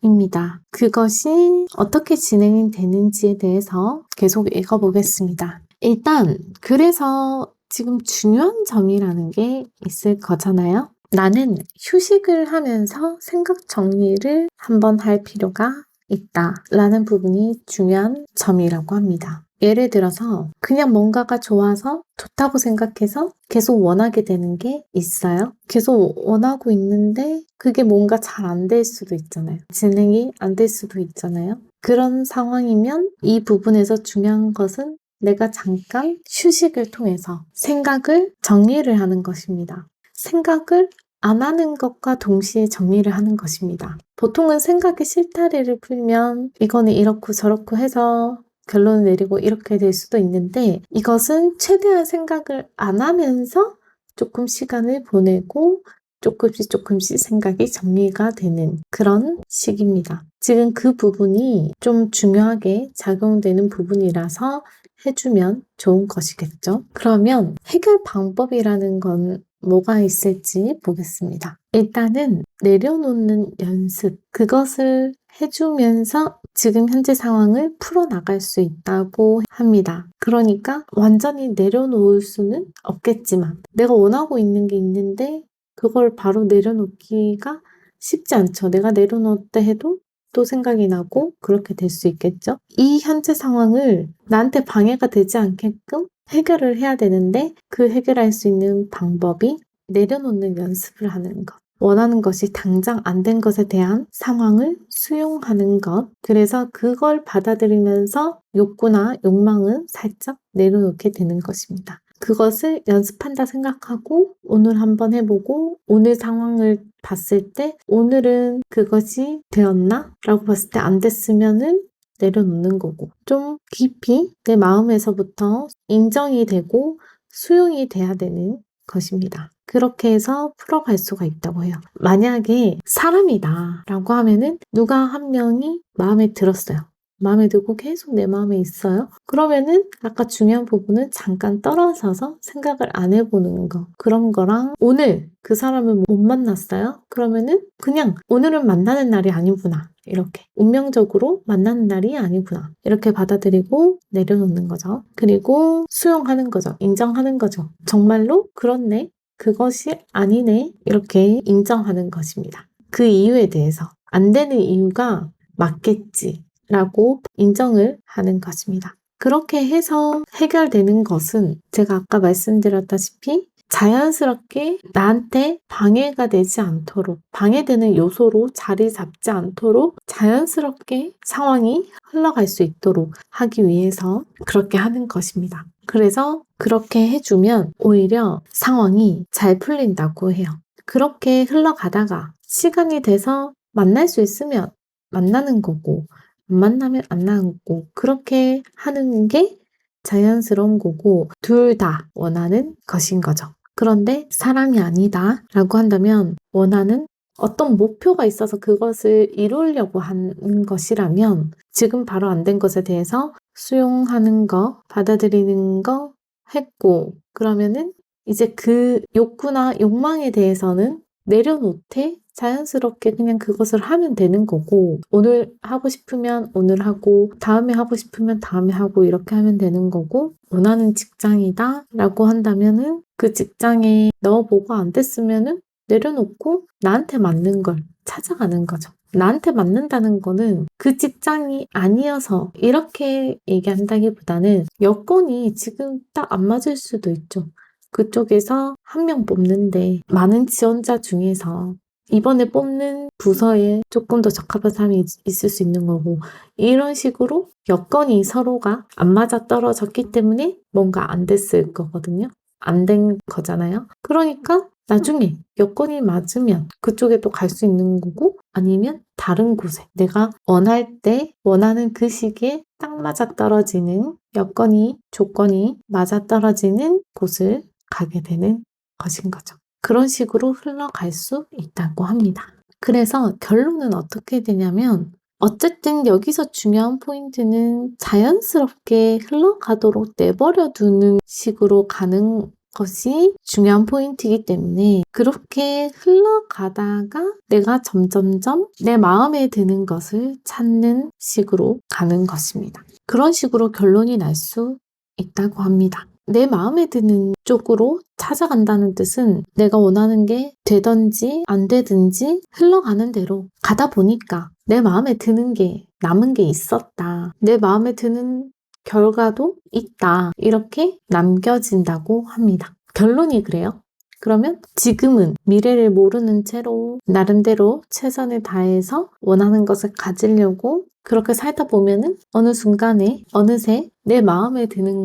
입니다. 그것이 어떻게 진행이 되는지에 대해서 계속 읽어보겠습니다. 일단 그래서 지금 중요한 점이라는 게 있을 거잖아요. 나는 휴식을 하면서 생각 정리를 한번 할 필요가 있다 라는 부분이 중요한 점이라고 합니다. 예를 들어서 그냥 뭔가가 좋아서 좋다고 생각해서 계속 원하게 되는 게 있어요. 계속 원하고 있는데 그게 뭔가 잘 안 될 수도 있잖아요. 진행이 안 될 수도 있잖아요. 그런 상황이면 이 부분에서 중요한 것은 내가 잠깐 휴식을 통해서 생각을 정리를 하는 것입니다. 생각을 안 하는 것과 동시에 정리를 하는 것입니다. 보통은 생각의 실타래를 풀면 이거는 이렇고 저렇고 해서 결론을 내리고 이렇게 될 수도 있는데 이것은 최대한 생각을 안 하면서 조금 시간을 보내고 조금씩 생각이 정리가 되는 그런 식입니다. 지금 그 부분이 좀 중요하게 작용되는 부분이라서 해주면 좋은 것이겠죠. 그러면 해결 방법이라는 건 뭐가 있을지 보겠습니다. 일단은 내려놓는 연습, 그것을 해주면서 지금 현재 상황을 풀어나갈 수 있다고 합니다. 그러니까 완전히 내려놓을 수는 없겠지만 내가 원하고 있는 게 있는데 그걸 바로 내려놓기가 쉽지 않죠. 내가 내려놓았다 해도 또 생각이 나고 그렇게 될 수 있겠죠. 이 현재 상황을 나한테 방해가 되지 않게끔 해결을 해야 되는데 그 해결할 수 있는 방법이 내려놓는 연습을 하는 것. 원하는 것이 당장 안 된 것에 대한 상황을 수용하는 것. 그래서 그걸 받아들이면서 욕구나 욕망은 살짝 내려놓게 되는 것입니다. 그것을 연습한다 생각하고 오늘 한번 해보고 오늘 상황을 봤을 때 오늘은 그것이 되었나? 라고 봤을 때 안 됐으면은 내려놓는 거고 좀 깊이 내 마음에서부터 인정이 되고 수용이 돼야 되는 것입니다. 그렇게 해서 풀어갈 수가 있다고 해요. 만약에 사람이다 라고 하면은 누가 한 명이 마음에 들었어요. 마음에 들고 계속 내 마음에 있어요. 그러면은 아까 중요한 부분은 잠깐 떨어져서 생각을 안 해보는 거. 그런 거랑 오늘 그 사람을 못 만났어요. 그러면은 그냥 오늘은 만나는 날이 아니구나. 이렇게 운명적으로 만나는 날이 아니구나. 이렇게 받아들이고 내려놓는 거죠. 그리고 수용하는 거죠. 인정하는 거죠. 정말로 그렇네. 그것이 아니네. 이렇게 인정하는 것입니다. 그 이유에 대해서 안 되는 이유가 맞겠지. 라고 인정을 하는 것입니다. 그렇게 해서 해결되는 것은 제가 아까 말씀드렸다시피 자연스럽게 나한테 방해가 되지 않도록 방해되는 요소로 자리 잡지 않도록 자연스럽게 상황이 흘러갈 수 있도록 하기 위해서 그렇게 하는 것입니다. 그래서 그렇게 해주면 오히려 상황이 잘 풀린다고 해요. 그렇게 흘러가다가 시간이 돼서 만날 수 있으면 만나는 거고 안 만나면 안 나고 그렇게 하는 게 자연스러운 거고 둘 다 원하는 것인 거죠. 그런데 사람이 아니다 라고 한다면 원하는 어떤 목표가 있어서 그것을 이루려고 하는 것이라면 지금 바로 안 된 것에 대해서 수용하는 거, 받아들이는 거 했고 그러면은 이제 그 욕구나 욕망에 대해서는 내려놓되 자연스럽게 그냥 그것을 하면 되는 거고 오늘 하고 싶으면 오늘 하고 다음에 하고 싶으면 다음에 하고 이렇게 하면 되는 거고 원하는 직장이다 라고 한다면은 그 직장에 넣어보고 안 됐으면은 내려놓고 나한테 맞는 걸 찾아가는 거죠. 나한테 맞는다는 거는 그 직장이 아니어서 이렇게 얘기한다기보다는 여건이 지금 딱 안 맞을 수도 있죠. 그쪽에서 한 명 뽑는데 많은 지원자 중에서 이번에 뽑는 부서에 조금 더 적합한 사람이 있을 수 있는 거고 이런 식으로 여건이 서로가 안 맞아 떨어졌기 때문에 뭔가 안 됐을 거거든요. 안 된 거잖아요. 그러니까 나중에 여건이 맞으면 그쪽에 또 갈 수 있는 거고 아니면 다른 곳에 내가 원할 때 원하는 그 시기에 딱 맞아 떨어지는 여건이 조건이 맞아 떨어지는 곳을 가게 되는 것인 거죠. 그런 식으로 흘러갈 수 있다고 합니다. 그래서 결론은 어떻게 되냐면 어쨌든 여기서 중요한 포인트는 자연스럽게 흘러가도록 내버려 두는 식으로 가는 것이 중요한 포인트이기 때문에 그렇게 흘러가다가 내가 점점점 내 마음에 드는 것을 찾는 식으로 가는 것입니다. 그런 식으로 결론이 날 수 있다고 합니다. 내 마음에 드는 쪽으로 찾아간다는 뜻은 내가 원하는 게 되든지 안 되든지 흘러가는 대로 가다 보니까 내 마음에 드는 게 남은 게 있었다. 내 마음에 드는 결과도 있다. 이렇게 남겨진다고 합니다. 결론이 그래요. 그러면 지금은 미래를 모르는 채로 나름대로 최선을 다해서 원하는 것을 가지려고 그렇게 살다 보면은 어느 순간에 어느새 내 마음에 드는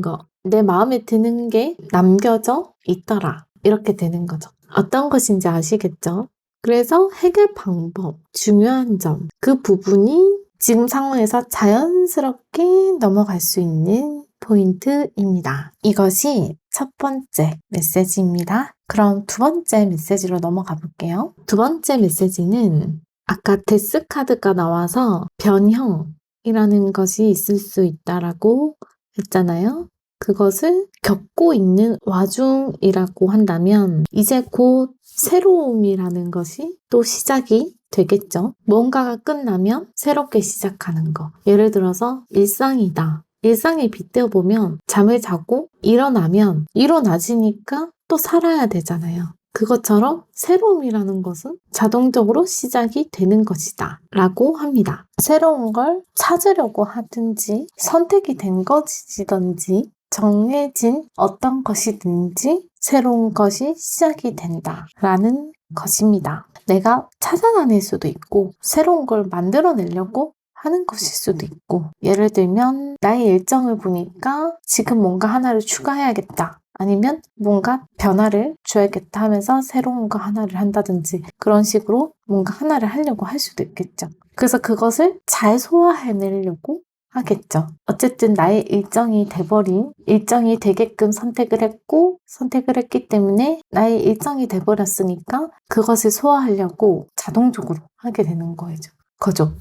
게 남겨져 있더라. 이렇게 되는 거죠. 어떤 것인지 아시겠죠? 그래서 해결 방법, 중요한 점, 그 부분이 지금 상황에서 자연스럽게 넘어갈 수 있는 포인트입니다. 이것이 첫 번째 메시지입니다. 그럼 두 번째 메시지로 넘어가 볼게요. 두 번째 메시지는 아까 데스 카드가 나와서 변형이라는 것이 있을 수 있다라고 했잖아요. 그것을 겪고 있는 와중이라고 한다면 이제 곧 새로움이라는 것이 또 시작이 되겠죠. 뭔가가 끝나면 새롭게 시작하는 거. 예를 들어서 일상이다. 일상에 빗대어보면 잠을 자고 일어나지니까 또 살아야 되잖아요. 그것처럼 새로움이라는 것은 자동적으로 시작이 되는 것이다 라고 합니다. 새로운 걸 찾으려고 하든지 선택이 된 것이든지 정해진 어떤 것이든지 새로운 것이 시작이 된다라는 것입니다. 내가 찾아다닐 수도 있고 새로운 걸 만들어내려고 하는 것일 수도 있고 예를 들면 나의 일정을 보니까 지금 뭔가 하나를 추가해야겠다. 아니면 뭔가 변화를 줘야겠다 하면서 새로운 거 하나를 한다든지 그런 식으로 뭔가 하나를 하려고 할 수도 있겠죠. 그래서 그것을 잘 소화해내려고 하겠죠. 어쨌든 나의 일정이 되게끔 선택을 했기 때문에 나의 일정이 돼버렸으니까 그것을 소화하려고 자동적으로 하게 되는 거죠.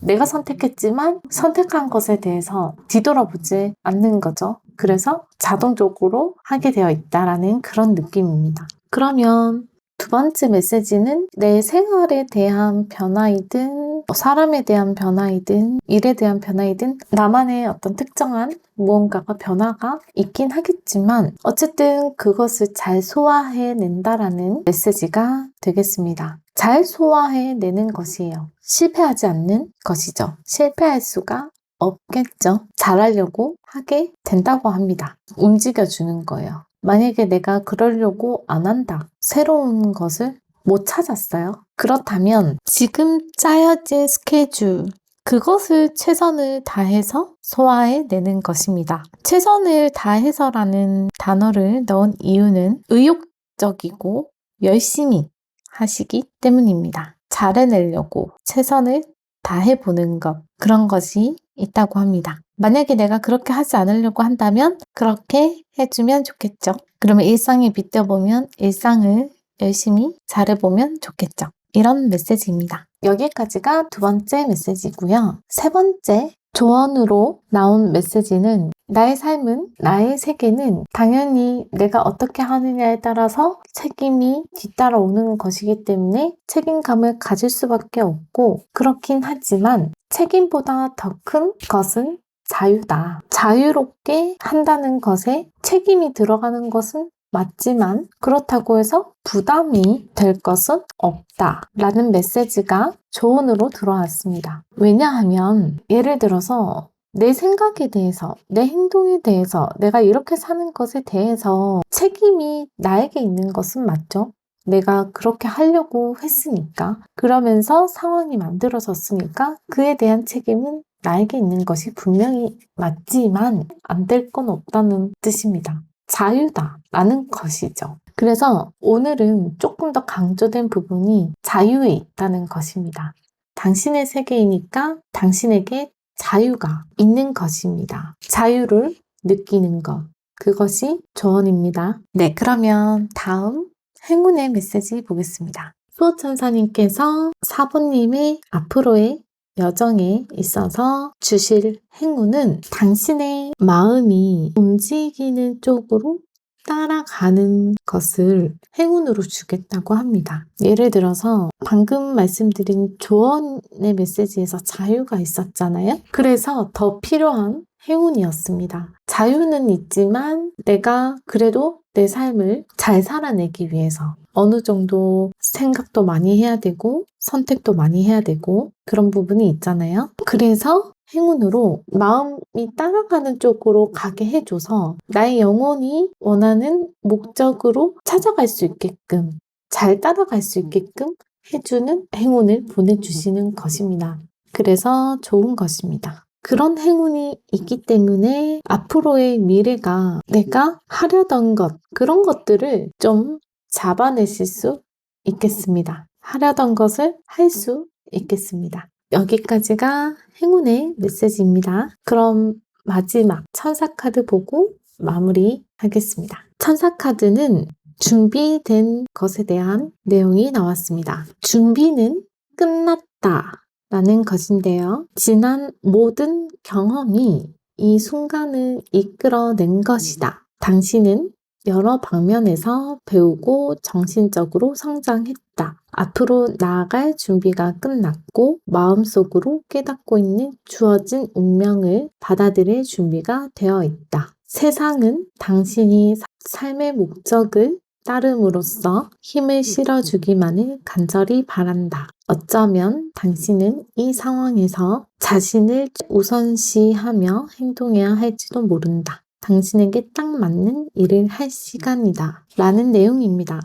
내가 선택했지만 선택한 것에 대해서 뒤돌아보지 않는 거죠. 그래서 자동적으로 하게 되어 있다라는 그런 느낌입니다. 그러면 두 번째 메시지는 내 생활에 대한 변화이든 사람에 대한 변화이든 일에 대한 변화이든 나만의 어떤 특정한 무언가가 변화가 있긴 하겠지만 어쨌든 그것을 잘 소화해낸다라는 메시지가 되겠습니다. 잘 소화해내는 것이에요. 실패하지 않는 것이죠. 실패할 수가 없겠죠. 잘하려고 하게 된다고 합니다. 움직여주는 거예요. 만약에 내가 그러려고 안 한다. 새로운 것을 못 찾았어요. 그렇다면 지금 짜여진 스케줄, 그것을 최선을 다해서 소화해내는 것입니다. 최선을 다해서라는 단어를 넣은 이유는 의욕적이고 열심히 하시기 때문입니다. 잘해내려고 최선을 다해보는 것, 그런 것이 있다고 합니다. 만약에 내가 그렇게 하지 않으려고 한다면 그렇게 해주면 좋겠죠. 그러면 일상에 빗대보면 일상을 열심히 잘해보면 좋겠죠. 이런 메시지입니다. 여기까지가 두 번째 메시지고요. 세 번째 조언으로 나온 메시지는 나의 삶은, 나의 세계는 당연히 내가 어떻게 하느냐에 따라서 책임이 뒤따라오는 것이기 때문에 책임감을 가질 수밖에 없고 그렇긴 하지만 책임보다 더 큰 것은 자유다. 자유롭게 한다는 것에 책임이 들어가는 것은 맞지만 그렇다고 해서 부담이 될 것은 없다 라는 메시지가 조언으로 들어왔습니다. 왜냐하면 예를 들어서 내 생각에 대해서, 내 행동에 대해서, 내가 이렇게 사는 것에 대해서 책임이 나에게 있는 것은 맞죠? 내가 그렇게 하려고 했으니까, 그러면서 상황이 만들어졌으니까 그에 대한 책임은 나에게 있는 것이 분명히 맞지만 안 될 건 없다는 뜻입니다. 자유다라는 것이죠. 그래서 오늘은 조금 더 강조된 부분이 자유에 있다는 것입니다. 당신의 세계이니까 당신에게 자유가 있는 것입니다. 자유를 느끼는 것, 그것이 조언입니다. 네, 그러면 다음 행운의 메시지 보겠습니다. 수호천사님께서 사부님의 앞으로의 여정에 있어서 주실 행운은 당신의 마음이 움직이는 쪽으로 따라가는 것을 행운으로 주겠다고 합니다. 예를 들어서 방금 말씀드린 조언의 메시지에서 자유가 있었잖아요. 그래서 더 필요한 행운이었습니다. 자유는 있지만 내가 그래도 내 삶을 잘 살아내기 위해서 어느 정도 생각도 많이 해야 되고 선택도 많이 해야 되고 그런 부분이 있잖아요. 그래서 행운으로 마음이 따라가는 쪽으로 가게 해줘서 나의 영혼이 원하는 목적으로 찾아갈 수 있게끔, 잘 따라갈 수 있게끔 해주는 행운을 보내주시는 것입니다. 그래서 좋은 것입니다. 그런 행운이 있기 때문에 앞으로의 미래가 내가 하려던 것, 그런 것들을 좀 잡아내실 수 있겠습니다. 하려던 것을 할 수 있겠습니다. 여기까지가 행운의 메시지입니다. 그럼 마지막 천사 카드 보고 마무리하겠습니다. 천사 카드는 준비된 것에 대한 내용이 나왔습니다. 준비는 끝났다 라는 것인데요. 지난 모든 경험이 이 순간을 이끌어낸 것이다. 당신은 여러 방면에서 배우고 정신적으로 성장했다. 앞으로 나아갈 준비가 끝났고 마음속으로 깨닫고 있는 주어진 운명을 받아들일 준비가 되어 있다. 세상은 당신이 삶의 목적을 따름으로써 힘을 실어주기만을 간절히 바란다. 어쩌면 당신은 이 상황에서 자신을 우선시하며 행동해야 할지도 모른다. 당신에게 딱 맞는 일을 할 시간이다. 라는 내용입니다.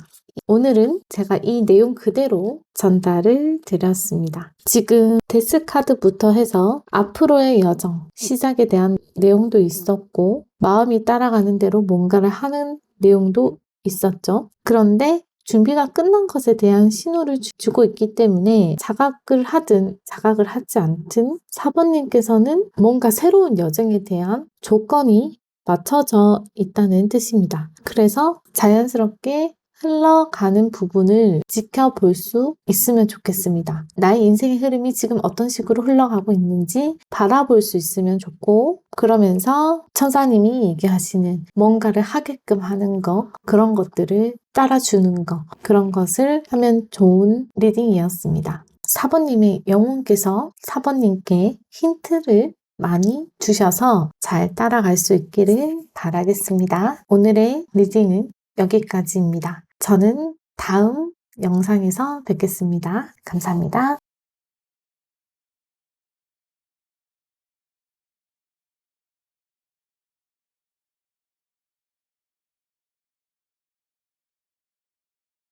오늘은 제가 이 내용 그대로 전달을 드렸습니다. 지금 데스 카드부터 해서 앞으로의 여정, 시작에 대한 내용도 있었고 마음이 따라가는 대로 뭔가를 하는 내용도 있었죠. 그런데 준비가 끝난 것에 대한 신호를 주고 있기 때문에 자각을 하든 자각을 하지 않든 4번님께서는 뭔가 새로운 여정에 대한 조건이 맞춰져 있다는 뜻입니다. 그래서 자연스럽게 흘러가는 부분을 지켜볼 수 있으면 좋겠습니다. 나의 인생의 흐름이 지금 어떤 식으로 흘러가고 있는지 바라볼 수 있으면 좋고, 그러면서 천사님이 얘기하시는 뭔가를 하게끔 하는 거, 그런 것들을 따라주는 거, 그런 것을 하면 좋은 리딩이었습니다. 4번님의 영혼께서 4번님께 힌트를 많이 주셔서 잘 따라갈 수 있기를 바라겠습니다. 오늘의 리딩은 여기까지입니다. 저는 다음 영상에서 뵙겠습니다. 감사합니다.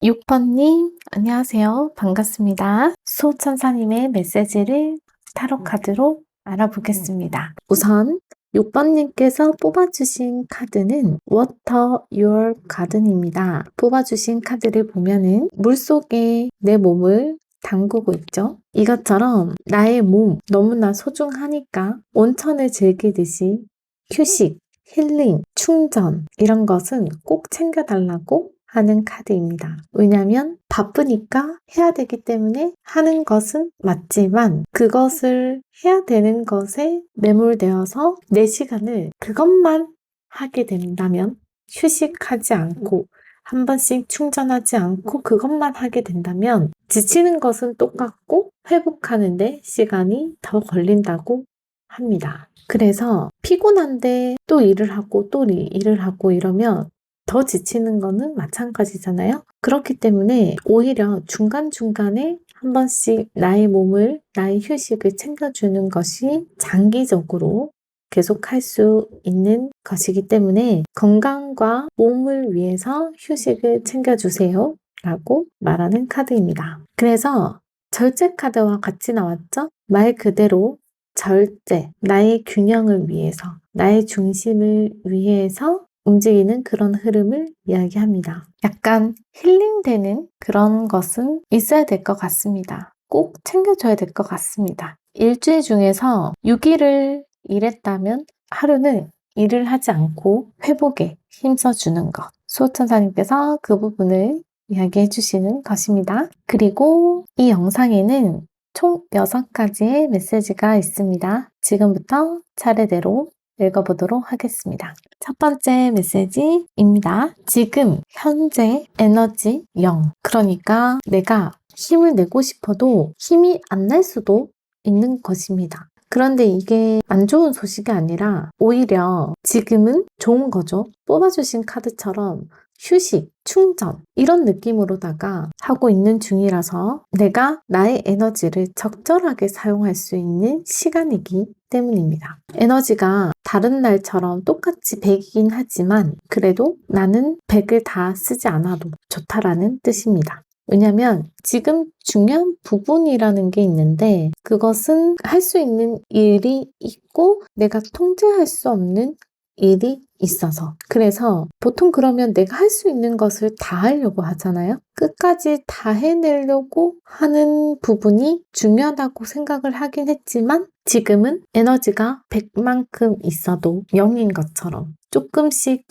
6번님, 안녕하세요. 반갑습니다. 수호천사님의 메시지를 타로 카드로 알아보겠습니다. 우선 6번님께서 뽑아주신 카드는 Water Your Garden입니다. 뽑아주신 카드를 보면은 물속에 내 몸을 담그고 있죠. 이것처럼 나의 몸 너무나 소중하니까 온천을 즐기듯이 휴식, 힐링, 충전 이런 것은 꼭 챙겨달라고 하는 카드입니다. 왜냐하면 바쁘니까 해야 되기 때문에 하는 것은 맞지만 그것을 해야 되는 것에 매몰되어서 내 시간을 그것만 하게 된다면, 휴식하지 않고 한 번씩 충전하지 않고 그것만 하게 된다면 지치는 것은 똑같고 회복하는데 시간이 더 걸린다고 합니다. 그래서 피곤한데 또 일을 하고 또 일을 하고 이러면 더 지치는 거는 마찬가지잖아요. 그렇기 때문에 오히려 중간중간에 한 번씩 나의 몸을, 나의 휴식을 챙겨주는 것이 장기적으로 계속할 수 있는 것이기 때문에 건강과 몸을 위해서 휴식을 챙겨주세요 라고 말하는 카드입니다. 그래서 절제 카드와 같이 나왔죠? 말 그대로 절제, 나의 균형을 위해서, 나의 중심을 위해서 움직이는 그런 흐름을 이야기합니다. 약간 힐링되는 그런 것은 있어야 될 것 같습니다. 꼭 챙겨줘야 될 것 같습니다. 일주일 중에서 6일을 일했다면 하루는 일을 하지 않고 회복에 힘써주는 것. 수호천사님께서 그 부분을 이야기해 주시는 것입니다. 그리고 이 영상에는 총 6가지의 메시지가 있습니다. 지금부터 차례대로 읽어보도록 하겠습니다. 첫 번째 메시지입니다. 지금 현재 에너지 0. 그러니까 내가 힘을 내고 싶어도 힘이 안 날 수도 있는 것입니다. 그런데 이게 안 좋은 소식이 아니라 오히려 지금은 좋은 거죠. 뽑아주신 카드처럼 휴식, 충전 이런 느낌으로다가 하고 있는 중이라서 내가 나의 에너지를 적절하게 사용할 수 있는 시간이기 때문입니다. 에너지가 다른 날처럼 똑같이 100이긴 하지만 그래도 나는 100을 다 쓰지 않아도 좋다라는 뜻입니다. 왜냐면 지금 중요한 부분이라는 게 있는데 그것은 할 수 있는 일이 있고 내가 통제할 수 없는 일이 있어서 그래서 보통 그러면 내가 할 수 있는 것을 다 하려고 하잖아요. 끝까지 다 해내려고 하는 부분이 중요하다고 생각을 하긴 했지만 지금은 에너지가 100만큼 있어도 0인 것처럼 조금씩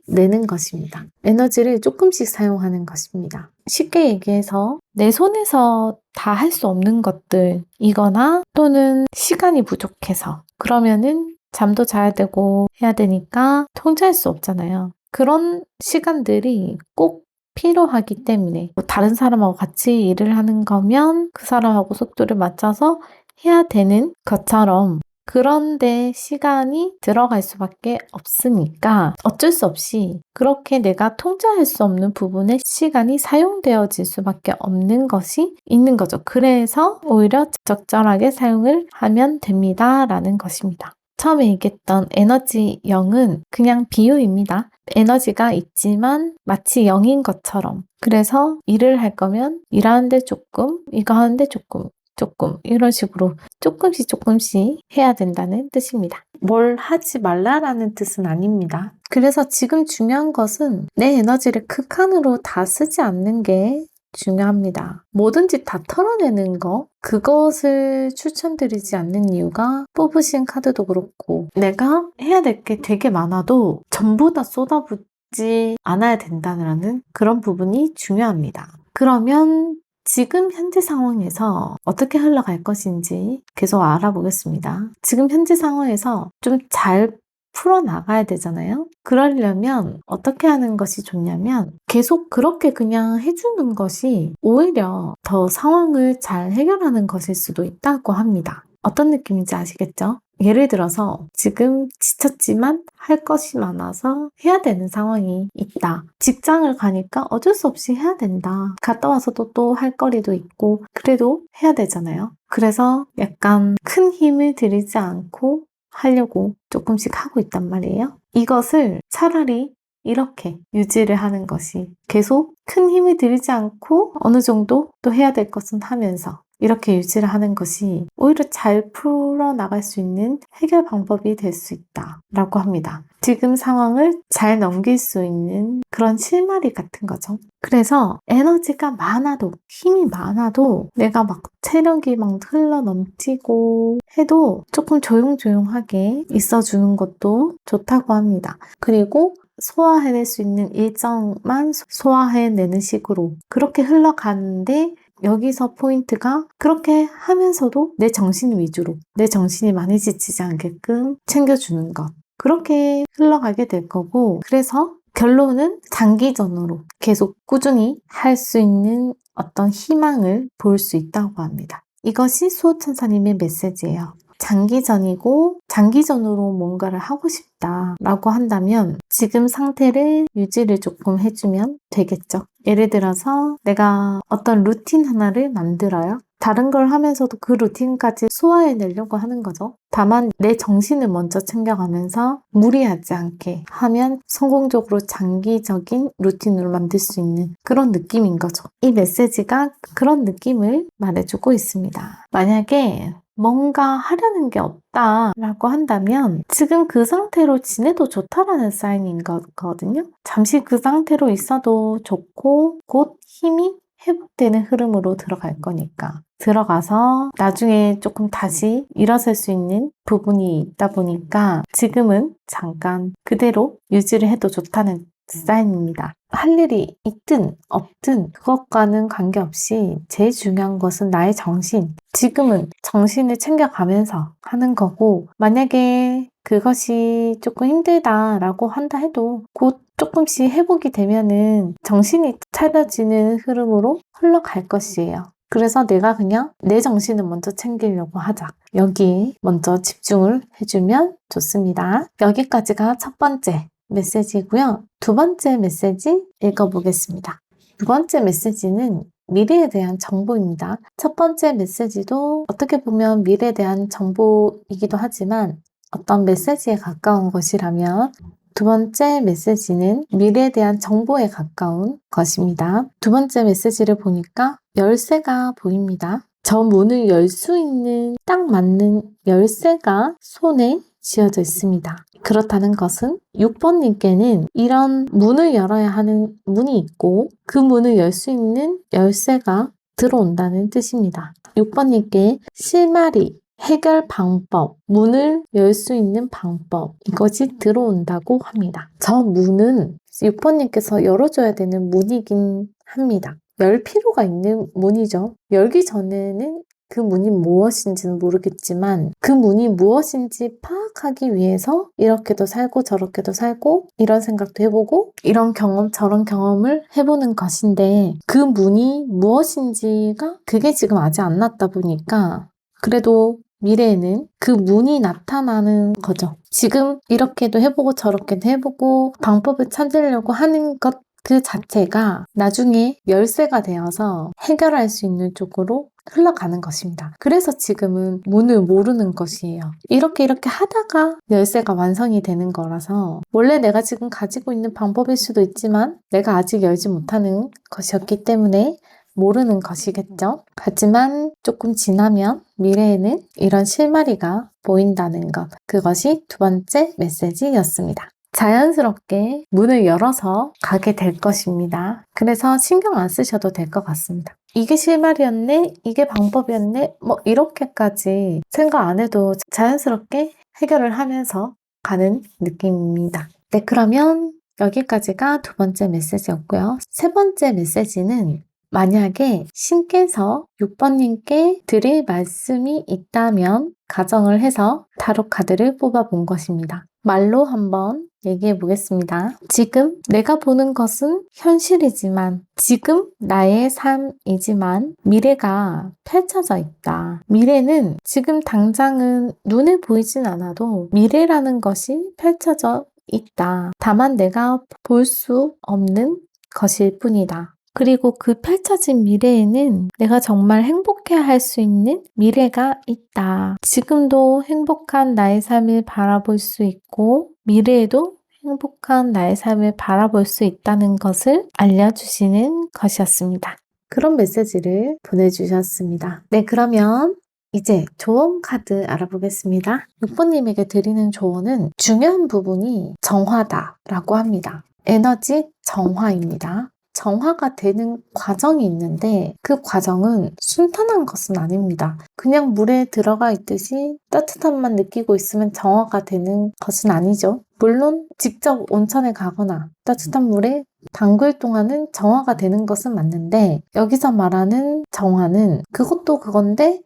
내는 것입니다. 에너지를 조금씩 사용하는 것입니다. 쉽게 얘기해서 내 손에서 다 할 수 없는 것들이거나 또는 시간이 부족해서 그러면은 잠도 자야 되고 해야 되니까 통제할 수 없잖아요. 그런 시간들이 꼭 필요하기 때문에 뭐 다른 사람하고 같이 일을 하는 거면 그 사람하고 속도를 맞춰서 해야 되는 것처럼 그런데 시간이 들어갈 수밖에 없으니까 어쩔 수 없이 그렇게 내가 통제할 수 없는 부분에 시간이 사용되어질 수밖에 없는 것이 있는 거죠. 그래서 오히려 적절하게 사용을 하면 됩니다. 라는 것입니다. 처음에 얘기했던 에너지 0은 그냥 비유입니다. 에너지가 있지만 마치 0인 것처럼 그래서 일을 할 거면 일하는데 조금, 이거 하는데 조금 이런 식으로 조금씩 해야 된다는 뜻입니다. 뭘 하지 말라라는 뜻은 아닙니다. 그래서 지금 중요한 것은 내 에너지를 극한으로 다 쓰지 않는 게 중요합니다. 뭐든지 다 털어내는 거 그것을 추천드리지 않는 이유가 뽑으신 카드도 그렇고 내가 해야 될 게 되게 많아도 전부 다 쏟아붓지 않아야 된다는 그런 부분이 중요합니다. 그러면 지금 현재 상황에서 어떻게 흘러갈 것인지 계속 알아보겠습니다. 지금 현재 상황에서 좀 잘 풀어나가야 되잖아요. 그러려면 어떻게 하는 것이 좋냐면 계속 그렇게 그냥 해주는 것이 오히려 더 상황을 잘 해결하는 것일 수도 있다고 합니다. 어떤 느낌인지 아시겠죠? 예를 들어서 지금 지쳤지만 할 것이 많아서 해야 되는 상황이 있다. 직장을 가니까 어쩔 수 없이 해야 된다. 갔다 와서도 또 할 거리도 있고 그래도 해야 되잖아요. 그래서 약간 큰 힘을 들이지 않고 하려고 조금씩 하고 있단 말이에요. 이것을 차라리 이렇게 유지를 하는 것이 계속 큰 힘을 들이지 않고 어느 정도 또 해야 될 것은 하면서 이렇게 유지를 하는 것이 오히려 잘 풀어나갈 수 있는 해결 방법이 될 수 있다라고 합니다. 지금 상황을 잘 넘길 수 있는 그런 실마리 같은 거죠. 그래서 에너지가 많아도 힘이 많아도 내가 막 체력이 막 흘러 넘치고 해도 조금 조용조용하게 있어주는 것도 좋다고 합니다. 그리고 소화해낼 수 있는 일정만 소화해내는 식으로 그렇게 흘러가는데 여기서 포인트가 그렇게 하면서도 내 정신 위주로 내 정신이 많이 지치지 않게끔 챙겨주는 것 그렇게 흘러가게 될 거고 그래서 결론은 장기전으로 계속 꾸준히 할 수 있는 어떤 희망을 볼 수 있다고 합니다. 이것이 수호천사님의 메시지예요. 장기전이고 장기전으로 뭔가를 하고 싶다라고 한다면 지금 상태를 유지를 조금 해주면 되겠죠. 예를 들어서 내가 어떤 루틴 하나를 만들어요. 다른 걸 하면서도 그 루틴까지 소화해내려고 하는 거죠. 다만 내 정신을 먼저 챙겨가면서 무리하지 않게 하면 성공적으로 장기적인 루틴으로 만들 수 있는 그런 느낌인 거죠. 이 메시지가 그런 느낌을 말해주고 있습니다. 만약에 뭔가 하려는 게 없다라고 한다면 지금 그 상태로 지내도 좋다라는 사인인 거거든요. 잠시 그 상태로 있어도 좋고 곧 힘이 회복되는 흐름으로 들어갈 거니까 들어가서 나중에 조금 다시 일어설 수 있는 부분이 있다 보니까 지금은 잠깐 그대로 유지를 해도 좋다는 사인입니다. 할 일이 있든 없든 그것과는 관계없이 제일 중요한 것은 나의 정신. 지금은 정신을 챙겨가면서 하는 거고 만약에 그것이 조금 힘들다라고 한다 해도 곧 조금씩 회복이 되면은 정신이 차려지는 흐름으로 흘러갈 것이에요. 그래서 내가 그냥 내 정신을 먼저 챙기려고 하자. 여기에 먼저 집중을 해주면 좋습니다. 여기까지가 첫 번째 메시지고요. 두 번째 메시지 읽어보겠습니다. 두 번째 메시지는 미래에 대한 정보입니다. 첫 번째 메시지도 어떻게 보면 미래에 대한 정보이기도 하지만 어떤 메시지에 가까운 것이라면 두 번째 메시지는 미래에 대한 정보에 가까운 것입니다. 두 번째 메시지를 보니까 열쇠가 보입니다. 저 문을 열 수 있는 딱 맞는 열쇠가 손에 쥐어져 있습니다. 그렇다는 것은 6번님께는 이런 문을 열어야 하는 문이 있고 그 문을 열 수 있는 열쇠가 들어온다는 뜻입니다. 6번님께 실마리, 해결 방법, 문을 열 수 있는 방법, 이것이 들어온다고 합니다. 저 문은 6번님께서 열어줘야 되는 문이긴 합니다. 열 필요가 있는 문이죠. 열기 전에는 그 문이 무엇인지는 모르겠지만 그 문이 무엇인지 파악하기 위해서 이렇게도 살고 저렇게도 살고 이런 생각도 해보고 이런 경험 저런 경험을 해보는 것인데 그 문이 무엇인지가 그게 지금 아직 안 났다 보니까 그래도 미래에는 그 문이 나타나는 거죠. 지금 이렇게도 해보고 저렇게도 해보고 방법을 찾으려고 하는 것 그 자체가 나중에 열쇠가 되어서 해결할 수 있는 쪽으로 흘러가는 것입니다. 그래서 지금은 문을 모르는 것이에요. 이렇게 하다가 열쇠가 완성이 되는 거라서 원래 내가 지금 가지고 있는 방법일 수도 있지만 내가 아직 열지 못하는 것이었기 때문에 모르는 것이겠죠. 하지만 조금 지나면 미래에는 이런 실마리가 보인다는 것. 그것이 두 번째 메시지였습니다. 자연스럽게 문을 열어서 가게 될 것입니다. 그래서 신경 안 쓰셔도 될 것 같습니다. 이게 실마리였네? 이게 방법이었네? 뭐 이렇게까지 생각 안 해도 자연스럽게 해결을 하면서 가는 느낌입니다. 네, 그러면 여기까지가 두 번째 메시지였고요. 세 번째 메시지는 만약에 신께서 6번님께 드릴 말씀이 있다면 가정을 해서 타로 카드를 뽑아본 것입니다. 말로 한번 얘기해 보겠습니다. 지금 내가 보는 것은 현실이지만 지금 나의 삶이지만 미래가 펼쳐져 있다. 미래는 지금 당장은 눈에 보이진 않아도 미래라는 것이 펼쳐져 있다. 다만 내가 볼 수 없는 것일 뿐이다. 그리고 그 펼쳐진 미래에는 내가 정말 행복해할 수 있는 미래가 있다. 지금도 행복한 나의 삶을 바라볼 수 있고 미래에도 행복한 나의 삶을 바라볼 수 있다는 것을 알려주시는 것이었습니다. 그런 메시지를 보내주셨습니다. 네, 그러면 이제 조언 카드 알아보겠습니다. 6번님에게 드리는 조언은 중요한 부분이 정화다라고 합니다. 에너지 정화입니다. 정화가 되는 과정이 있는데 그 과정은 순탄한 것은 아닙니다. 그냥 물에 들어가 있듯이 따뜻함만 느끼고 있으면 정화가 되는 것은 아니죠. 물론 직접 온천에 가거나 따뜻한 물에 담글 동안은 정화가 되는 것은 맞는데 여기서 말하는 정화는 그것도 그건데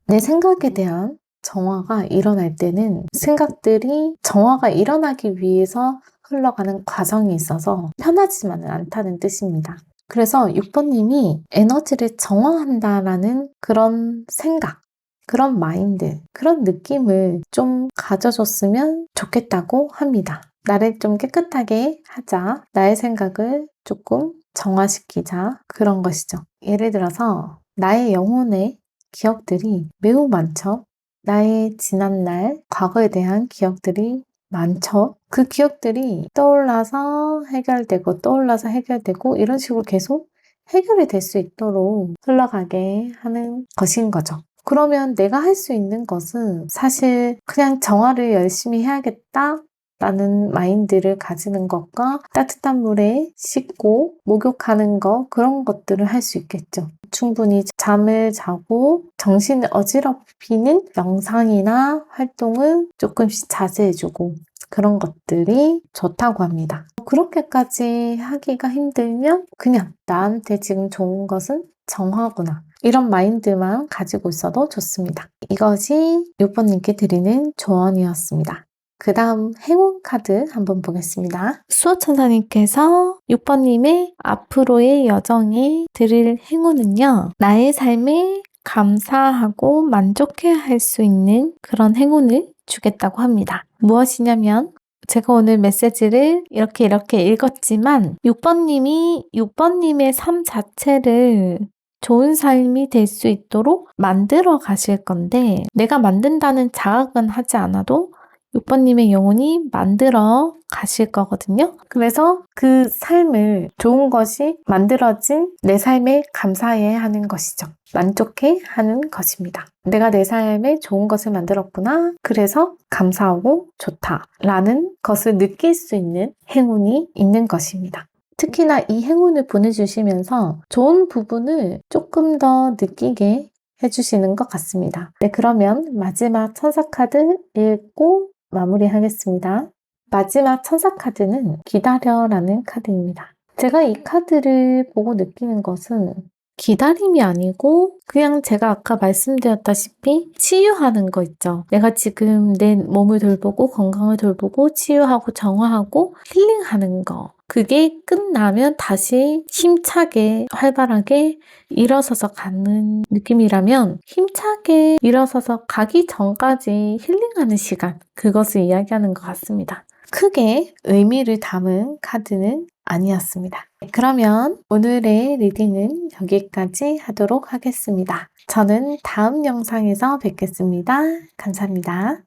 내 생각에 대한 정화가 일어날 때는 생각들이 정화가 일어나기 위해서 흘러가는 과정이 있어서 편하지만은 않다는 뜻입니다. 그래서 6번님이 에너지를 정화한다라는 그런 생각, 그런 마인드, 그런 느낌을 좀 가져줬으면 좋겠다고 합니다. 나를 좀 깨끗하게 하자, 나의 생각을 조금 정화시키자, 그런 것이죠. 예를 들어서 나의 영혼의 기억들이 매우 많죠. 나의 지난날, 과거에 대한 기억들이 많죠. 그 기억들이 떠올라서 해결되고 이런 식으로 계속 해결이 될 수 있도록 흘러가게 하는 것인 거죠. 그러면 내가 할 수 있는 것은 사실 그냥 정화를 열심히 해야겠다 라는 마인드를 가지는 것과 따뜻한 물에 씻고 목욕하는 것 그런 것들을 할 수 있겠죠. 충분히 잠을 자고 정신을 어지럽히는 명상이나 활동을 조금씩 자제해주고 그런 것들이 좋다고 합니다. 그렇게까지 하기가 힘들면 그냥 나한테 지금 좋은 것은 정화구나. 이런 마인드만 가지고 있어도 좋습니다. 이것이 6번님께 드리는 조언이었습니다. 그 다음 행운 카드 한번 보겠습니다. 수호천사님께서 6번님의 앞으로의 여정에 드릴 행운은요. 나의 삶에 감사하고 만족해야 할 수 있는 그런 행운을 주겠다고 합니다. 무엇이냐면 제가 오늘 메시지를 이렇게 읽었지만 6번님의 삶 자체를 좋은 삶이 될 수 있도록 만들어 가실 건데 내가 만든다는 자각은 하지 않아도 6번님의 영혼이 만들어 가실 거거든요. 그래서 그 삶을 좋은 것이 만들어진 내 삶에 감사해 하는 것이죠. 만족해 하는 것입니다. 내가 내 삶에 좋은 것을 만들었구나. 그래서 감사하고 좋다라는 것을 느낄 수 있는 행운이 있는 것입니다. 특히나 이 행운을 보내주시면서 좋은 부분을 조금 더 느끼게 해주시는 것 같습니다. 네, 그러면 마지막 천사 카드 읽고 마무리하겠습니다. 마지막 천사 카드는 기다려라는 카드입니다. 제가 이 카드를 보고 느끼는 것은 기다림이 아니고 그냥 제가 아까 말씀드렸다시피 치유하는 거 있죠. 내가 지금 내 몸을 돌보고 건강을 돌보고 치유하고 정화하고 힐링하는 거. 그게 끝나면 다시 힘차게 활발하게 일어서서 가는 느낌이라면 힘차게 일어서서 가기 전까지 힐링하는 시간, 그것을 이야기하는 것 같습니다. 크게 의미를 담은 카드는 아니었습니다. 그러면 오늘의 리딩은 여기까지 하도록 하겠습니다. 저는 다음 영상에서 뵙겠습니다. 감사합니다.